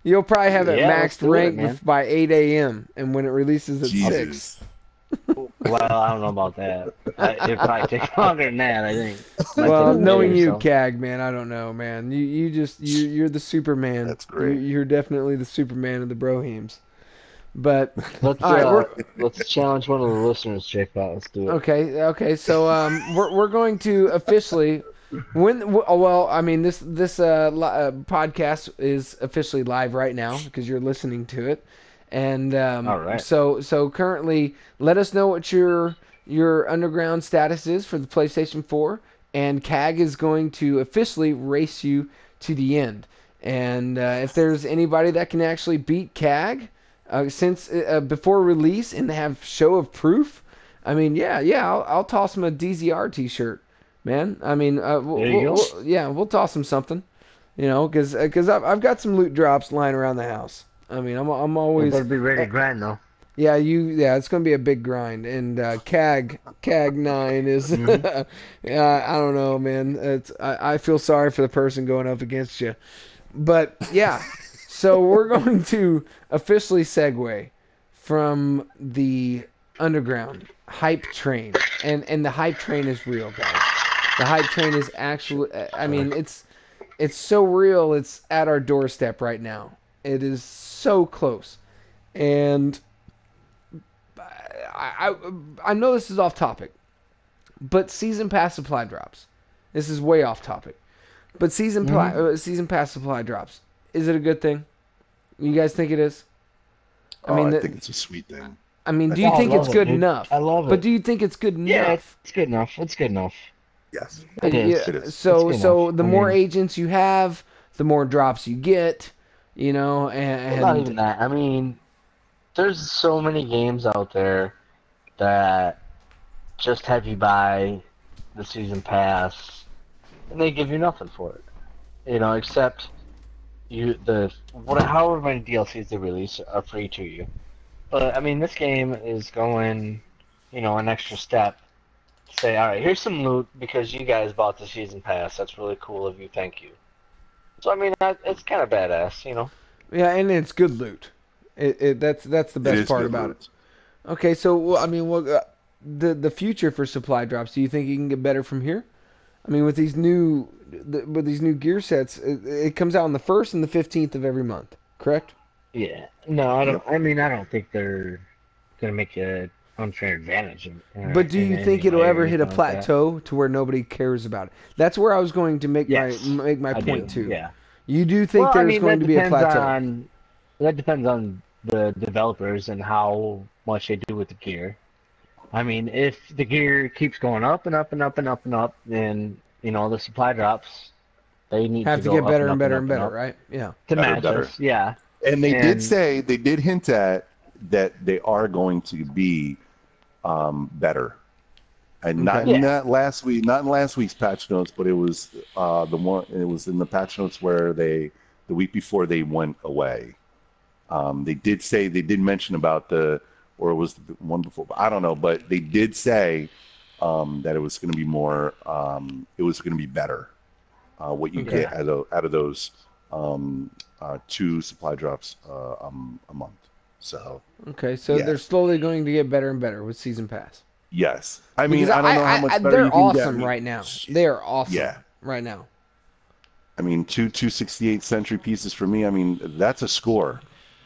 You'll probably have it Yeah, let's maxed do it, ranked man. by 8 a.m. and when it releases at 6. Jesus. Well, I don't know about that. It probably takes longer than that, I think. Might take Well, a day knowing or you, so. CAG, man, I don't know, man. You're the Superman. That's great. You're definitely the Superman of the Broheems. But Let's all right, let's challenge one of the listeners, J-Pop. Let's do it. okay. So we're going to officially I mean this podcast is officially live right now because you're listening to it, and All right. so currently let us know what your underground status is for the PlayStation 4, and CAG is going to officially race you to the end, and if there's anybody that can actually beat CAG. Since before release and have show of proof, I mean, I'll toss him a DZR T-shirt, man. I mean, we'll toss him something, because I've got some loot drops lying around the house. I mean, I'm You always better be ready to grind, though. it's gonna be a big grind, and CAG 9 is I don't know, man. I feel sorry for the person going up against you, but yeah. So we're going to officially segue from the underground hype train, and the hype train is real, guys. The hype train is actually, I mean, it's so real. It's at our doorstep right now. It is so close, and I know this is off topic, but season pass supply drops. This is way off topic, but season pass supply drops. Is it a good thing? You guys think it is? I think it's a sweet thing. I mean, do you think it's good dude. enough? I love it. But do you think it's good enough? Yeah, it's good enough. It's good enough. Yes. It is. It is. So It's good so enough. the I more mean- agents you have, the more drops you get. And Not even that. I mean, there's so many games out there that just have you buy the season pass, and they give you nothing for it. Except however many DLCs they release are free to you. But I mean, this game is going, an extra step. Say, all right, here's some loot because you guys bought the season pass. That's really cool of you. Thank you. So I mean, it's kind of badass, Yeah, and it's good loot. That's the best part about it. Okay, so I mean, the future for supply drops. Do you think you can get better from here? I mean, with these new gear sets, it comes out on the 1st and the 15th of every month, correct? Yeah. No, I don't. I mean, I don't think they're gonna make an unfair advantage. But do you think it'll ever hit a plateau to where nobody cares about it? That's where I was going to make my point too. Yeah. You do think there's going to be a plateau? That depends on the developers and how much they do with the gear. I mean, if the gear keeps going up and up and up and up and up, then the supply drops. They need have to go get better up and better and up better, up right? Yeah. To match better. us, yeah. And they did hint at that they are going to be better. And not in last week's patch notes, but it was it was in the patch notes where the week before they went away. They did mention about or it was the one before, I don't know, but they did say that it was going to be more, it was going to be better. What you get out of those 2 supply drops a month. So they're slowly going to get better and better with season pass. Yes, I mean, I don't know how much better they're you can awesome get. right now. They are awesome right now. I mean, 268th century pieces for me. I mean, that's a score.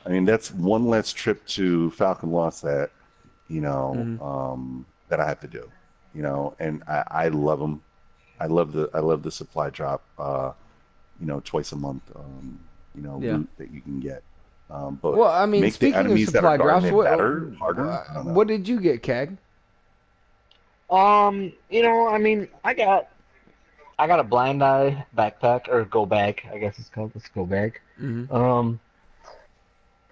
I mean, that's one less trip to Falcon Lost that that I have to do. And I love them. I love the supply drop. Twice a month. Loot that you can get. But well, I mean, make the speaking of enemies that supply are guarding drops, it better, harder. I don't know. What did you get, CAG? I mean, I got I got a blind eye backpack or go bag, I guess it's called. It's go bag. Mm-hmm.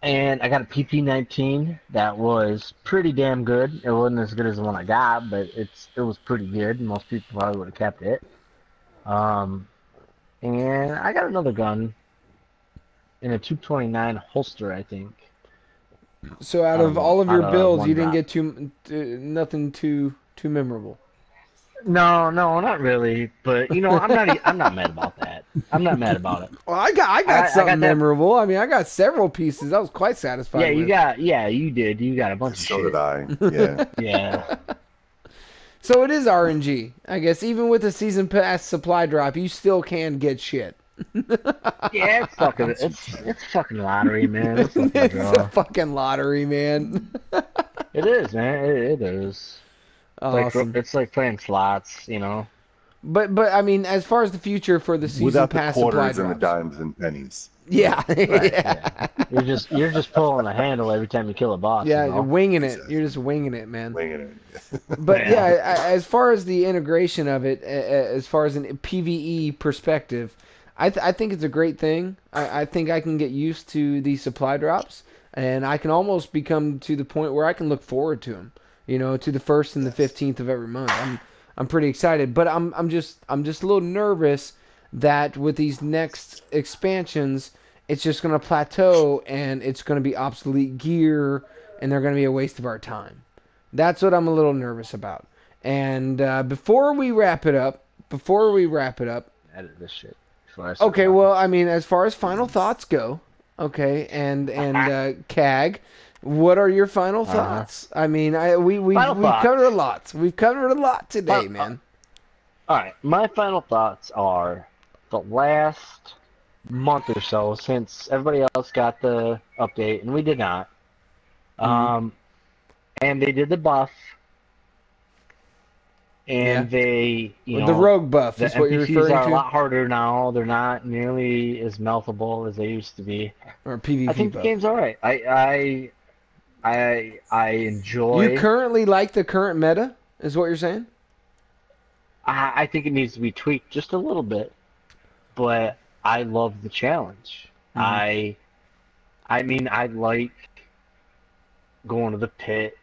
And I got a PP-19 that was pretty damn good. It wasn't as good as the one I got, but it was pretty good. Most people probably would have kept it. And I got another gun in a 229 holster, I think. So out of all of your out of builds, one you didn't drop. get nothing too memorable. No, not really. But I'm not mad about that. I'm not mad about it. Well, I got I something got that. memorable. I mean, I got several pieces. I was quite satisfied. Yeah, you did. You got a bunch of So shit. did I. Yeah. Yeah. So it is RNG, I guess. Even with the season pass supply drop, you still can get shit. Yeah, it's fucking lottery, man. It's luck of the It's a draw. fucking lottery, man. It is, man. It is. Awesome. It's like playing slots, But I mean, as far as the future for the season Without the pass supply quarters and the drops. dimes and pennies. Yeah. Right, yeah. You're just pulling a handle every time you kill a boss. Yeah, you know? you're winging it. Exactly. You're just winging it, man. Winging it. But Yeah. yeah, as far as the integration of it, as far as a PVE perspective, I think it's a great thing. I think I can get used to the supply drops, and I can almost become to the point where I can look forward to them. To the 1st and the 15th of every month. I'm pretty excited, but I'm just a little nervous that with these next expansions, it's just going to plateau and it's going to be obsolete gear, and they're going to be a waste of our time. That's what I'm a little nervous about. And before we wrap it up, Edit this shit. before I start okay. talking. Well, I mean, as far as final thoughts go, okay, and CAG, what are your final thoughts? I mean, we've Final thoughts. covered a lot. We've covered a lot today, Final- man. All right, my final thoughts are the last month or so since everybody else got the update and we did not. And they did the buff, and they, With the rogue buff the is what you're NPCs referring are a to, lot harder now. They're not nearly as mouthable as they used to be. or PvP I think buff. the game's all right. I enjoy. You currently like the current meta, is what you're saying? I think it needs to be tweaked just a little bit, but I love the challenge. I mean, I like going to the pit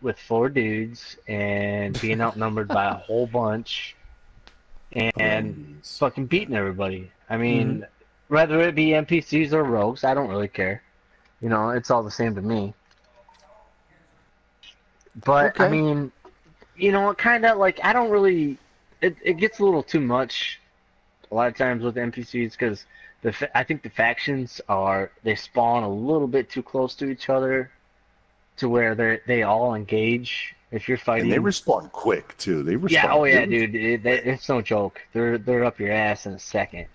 with 4 dudes and being outnumbered by a whole bunch and fucking beating everybody. I mean, whether it be NPCs or rogues, I don't really care. It's all the same to me. But, Okay. I mean, kind of like, I don't really... It gets a little too much a lot of times with NPCs because I think the factions they spawn a little bit too close to each other to where they all engage. If you're fighting, And they respawn quick too. They respawn. yeah, oh yeah, dude, it's no joke. They're up your ass in a second.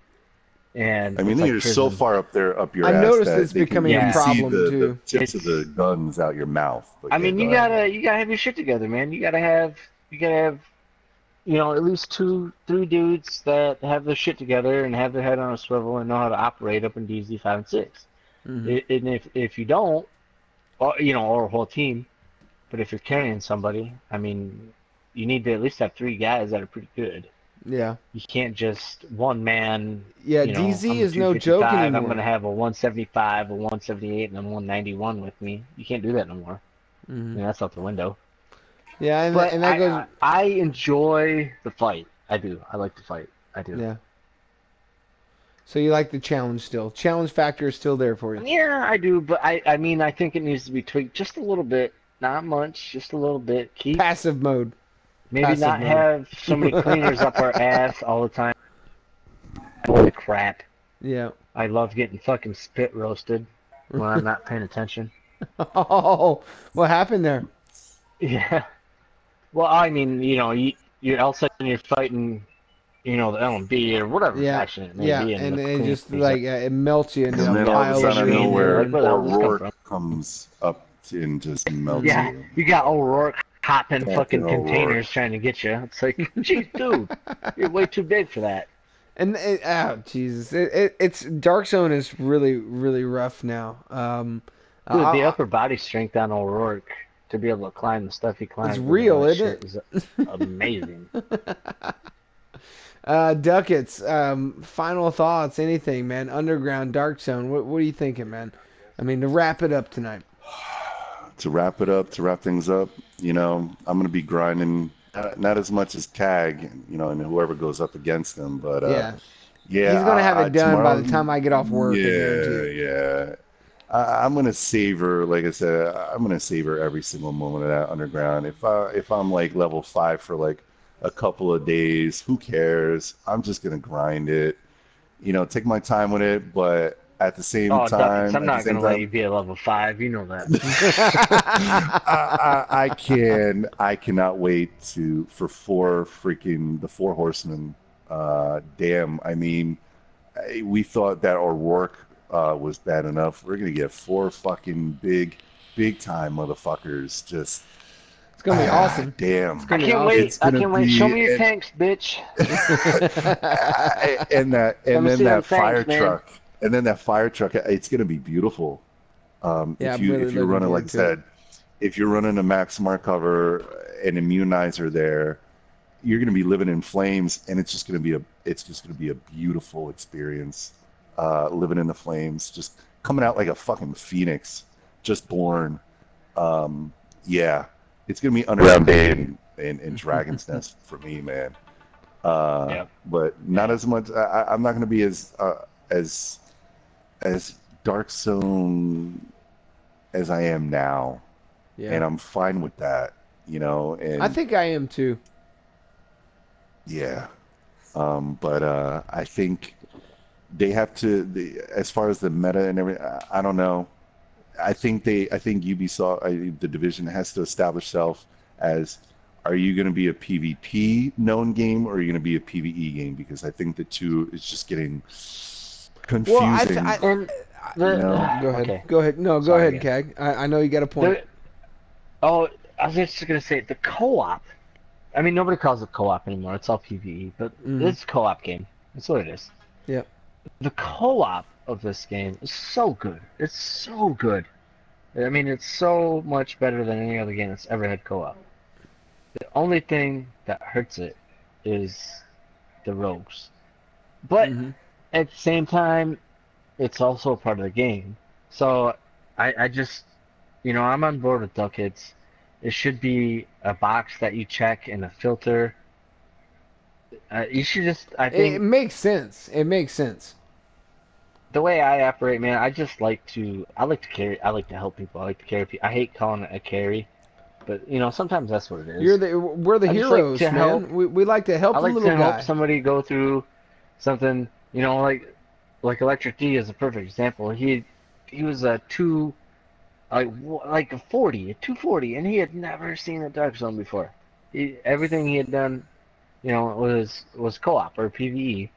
And I mean, it's they're like so prison. far up there, up your I ass. noticed that it's they can becoming a even problem, see too. the tips of the guns out your mouth. But I yeah, mean, go you ahead. gotta have your shit together, man. You gotta have at least 2-3 dudes that have their shit together and have their head on a swivel and know how to operate up in DZ 5 and 6. And if you don't, or a whole team, but if you're carrying somebody, I mean, you need to at least have 3 guys that are pretty good. Yeah. You can't just one man. Yeah, I'm DZ a is no joke 255, anymore. I'm gonna have a 175, a 178, and a 191 with me. You can't do that no more. I mean, that's out the window. Yeah, and But that goes. I enjoy the fight. I do. I like the fight. I do. Yeah. So you like the challenge still? Challenge factor is still there for you. Yeah, I do. But I mean, I think it needs to be tweaked just a little bit. Not much, just a little bit. Keep Passive mode. maybe passive not mode. have so many cleaners up our ass all the time. Holy crap! Yeah. I love getting fucking spit roasted when I'm not paying attention. Oh, what happened there? Yeah. Well, I mean, you're all of a sudden you're fighting, the LMB or whatever Yeah. faction it may Yeah, be. and the it clean just things like it melts you into And a then all of pile a of sudden, out of green. nowhere, Where the hell did this come O'Rourke from? comes up and just melts Yeah, you. you got O'Rourke hopping fucking O'Rourke. containers trying to get you. It's like, geez, dude, you're way too big for that. And Jesus, it's DarkZone is really really rough now. Dude, the upper body strength on O'Rourke to be able to climb the stuff he climbs. It's with real, all that isn't shit is amazing. Ducats, final thoughts, anything, man. Underground, Dark Zone. What are you thinking, man? I mean, to wrap it up tonight. To wrap things up, you know, I'm gonna be grinding. Not as much as CAG, you know, and whoever goes up against him, but Yeah. yeah, He's gonna have it done by tomorrow, the time I get off work. I guarantee. Yeah. I'm gonna savor, like I said, I'm gonna savor every single moment of that underground. If I'm like level 5 for like a couple of days, who cares? I'm just gonna grind it, you know, take my time with it, but at the same Oh, Duckets, time, I'm not gonna let you be a level 5. You know that. I cannot wait for the four horsemen. Damn, I mean, we thought that our work was bad enough. We're gonna get 4 fucking big time motherfuckers. Just It's gonna be awesome. Damn, It's I gonna be can't awesome. wait. I can't wait. Show me your tanks, bitch. and Let me see them that fire tanks, man. truck, and then that fire truck. It's gonna be beautiful. Yeah, if I'm really you're looking running, forward like I to it. said, if you're running a max smart cover, an immunizer there, you're gonna be living in flames, and it's just gonna be a beautiful experience. Living in the flames, just coming out like a fucking phoenix, just born. Yeah, it's gonna be underground day in Dragon's Nest for me, man. Yep. But not as much. I'm not gonna be as Dark Zone as I am now, Yeah. and I'm fine with that, you know. And I think I am too. yeah, but I think they have to. As far as the meta and everything, I don't know. I think Ubisoft, the division, has to establish itself as: are you going to be a PvP known game, or are you going to be a PvE game? Because I think the two is just getting confusing. And Go ahead. Okay. Go ahead. No, go Sorry, ahead, Kag. I know you got a point. I was just gonna say the co-op. I mean, nobody calls it co-op anymore. It's all PvE, but it's a co-op game. That's what it is. Yep. The co-op of this game is so good. It's so good. I mean, it's so much better than any other game that's ever had co-op. The only thing that hurts it is the rogues. But at the same time, it's also a part of the game. So I just, I'm on board with Duckets. It should be a box that you check and a filter. You should just, I think, It makes sense. It makes sense. the way I operate, man, I like to carry. I like to help people. I like to carry people. I hate calling it a carry, but sometimes that's what it is. We're the I just like heroes, to man. help. We like to help I the like little to guy. help somebody go through something. Like Electric D is a perfect example. He was a 240, and he had never seen a Dark Zone before. Everything he had done, was co-op or PvE.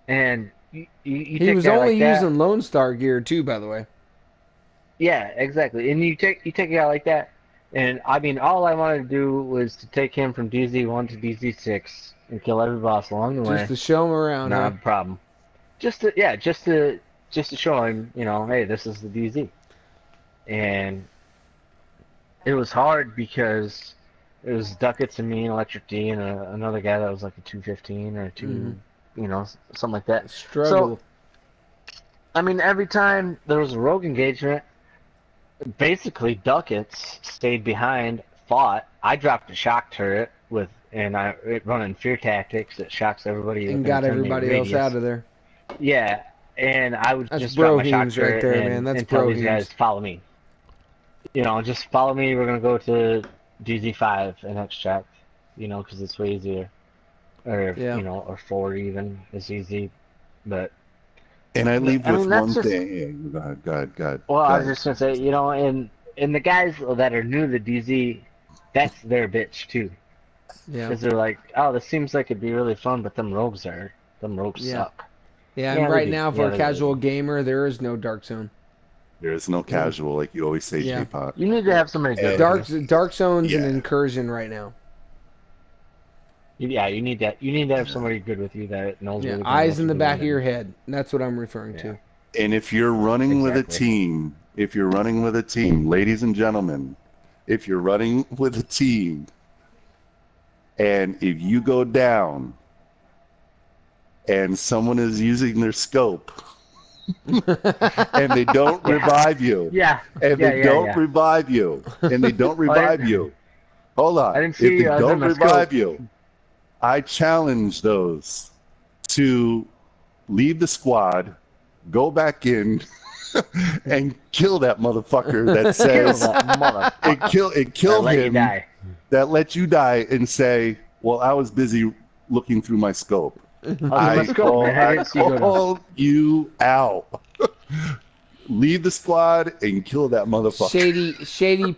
And you He take was a guy only like that, using Lone Star gear too, by the way. yeah, exactly. And you take a guy like that, and I mean, all I wanted to do was to take him from DZ1 to DZ6 and kill every boss along the way. Just to show him around. Not Huh? a problem. Just to show him, hey, this is the DZ. And it was hard because it was Duckets and me and Electric D and another guy that was like a 215 or a 2, something like that. Struggle. So, I mean, every time there was a rogue engagement, basically Duckets stayed behind, fought. I dropped a shock turret running fear tactics that shocks everybody And within got a 10-meter everybody else radius. out of there. Yeah, and I would That's just drop my shock Broheem's right turret there, and, man. That's and tell these Broheem's. guys, follow me. Just follow me. We're gonna go to DZ5 and extract, because it's way easier. Or Yeah. or 4 even is easy, but. And I leave I with mean, that's one just- thing. Go ahead. Well, I was just gonna say, and the guys that are new to DZ, that's their bitch too, Yeah. because they're like, oh, this seems like it'd be really fun, but them rogues Yeah. suck. Yeah, Yeah, and they right do. now, for Yeah, a they casual really gamer, there is no Dark Zone. There is no casual, like you always say, Yeah. J-Pot. You need to have somebody good. Dark Zone's an Yeah. incursion right now. Yeah, you need that. You need to have somebody good with you that knows. Yeah, really good eyes what in the you're back of doing. your head. That's what I'm referring to. And if you're running with a Exactly. team, ladies and gentlemen, if you're running with a team, and if you go down, and someone is using their scope, and they don't revive you. Yeah. And they don't revive you. And they don't revive you. Hold on. I didn't If see they you. don't revive you, I challenge those to leave the squad, go back in, and kill that motherfucker that says kill him that let you die and say, well, I was busy looking through my scope. I call you out. Leave the squad and kill that motherfucker. Shady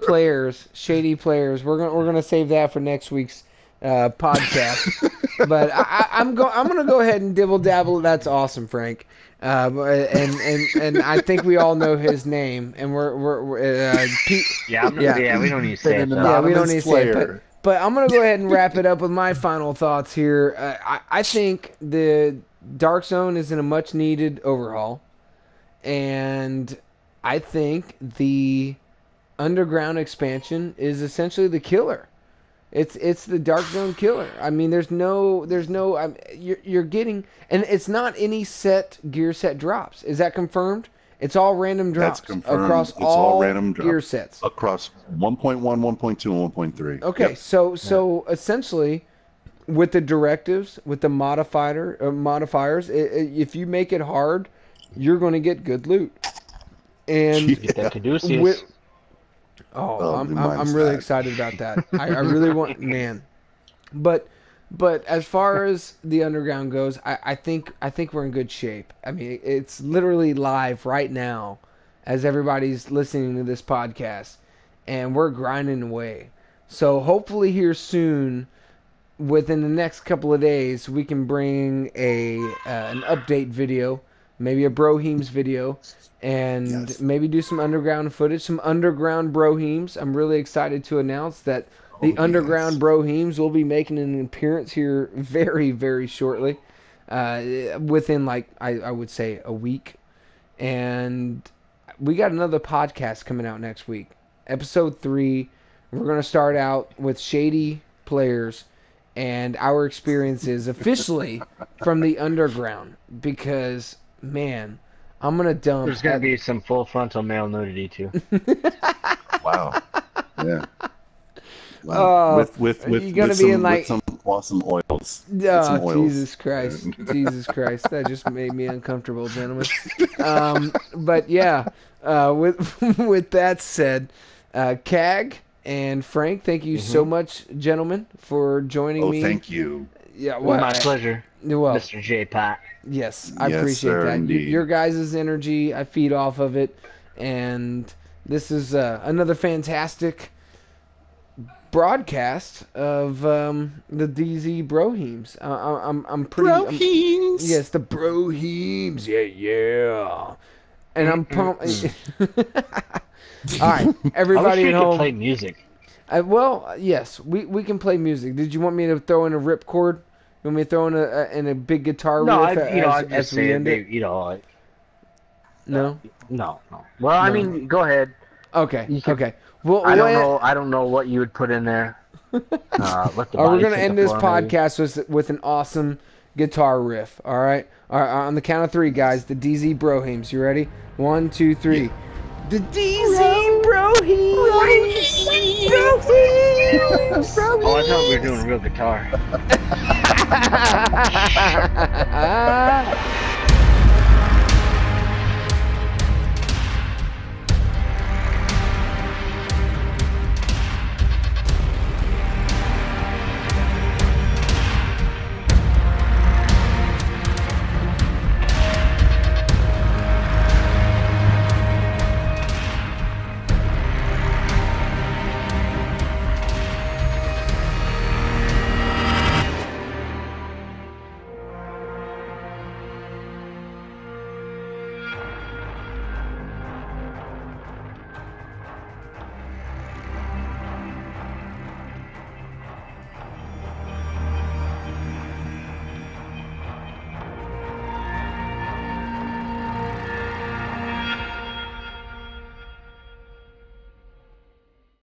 players. We're gonna save that for next week's podcast. But I'm gonna go ahead and dibble dabble. That's awesome, Frank. And I think we all know his name, and we're Pete. Yeah, we don't need to say it. Yeah, we don't need to say it. But I'm gonna go ahead and wrap it up with my final thoughts here. I think the DarkZone is in a much needed overhaul, and I think the underground expansion is essentially the killer. It's the DarkZone killer. I mean, there's no you're getting, and it's not any set gear set drops. Is that confirmed? It's all random drops. That's confirmed. Across it's all random drops gear sets. Across 1.1, 1.2, and 1.3. Okay, so essentially, with the directives, with the modifiers, if you make it hard, you're going to get good loot. And get that Caduceus. I'm really excited about that. I really want, man. But as far as the underground goes, I think we're in good shape. I mean, it's literally live right now as everybody's listening to this podcast, and we're grinding away. So hopefully here soon, within the next couple of days, we can bring an update video, maybe a Broheem's video, and maybe do some underground footage, some underground Broheems. I'm really excited to announce that the underground Broheems will be making an appearance here very, very shortly, within I would say a week. And we got another podcast coming out next week, episode 3. We're going to start out with shady players and our experiences officially from the underground, because, man, I'm going to dump. There's going to be some full frontal male nudity, too. Wow. Yeah. Wow. With some awesome oils. Oh, Jesus Christ. Jesus Christ. That just made me uncomfortable, gentlemen. But yeah, with that said, Cag and Frank, thank you so much, gentlemen, for joining me. Thank you. Yeah, well, my pleasure, Mr. J-Pot. Yes, I appreciate that. Indeed. Your guys' energy, I feed off of it, and this is another fantastic broadcast of the DZ Broheems. I'm pretty. Broheems. Yes, the Broheems. Yeah. And I'm pumped. All right, everybody at home. I wish we could play music. Well, yes, we can play music. Did you want me to throw in a ripcord? You want me to throw in a big guitar riff? I'd just say it. No. Well, no. I mean, go ahead. Okay. Okay. Well, I don't know what you would put in there. We're going to end this podcast with an awesome guitar riff. All right. On the count of 3, guys. The DZ Broheems. You ready? 1, 2, 3. Yeah. The DZ Broheems. Oh, I thought we were doing real guitar.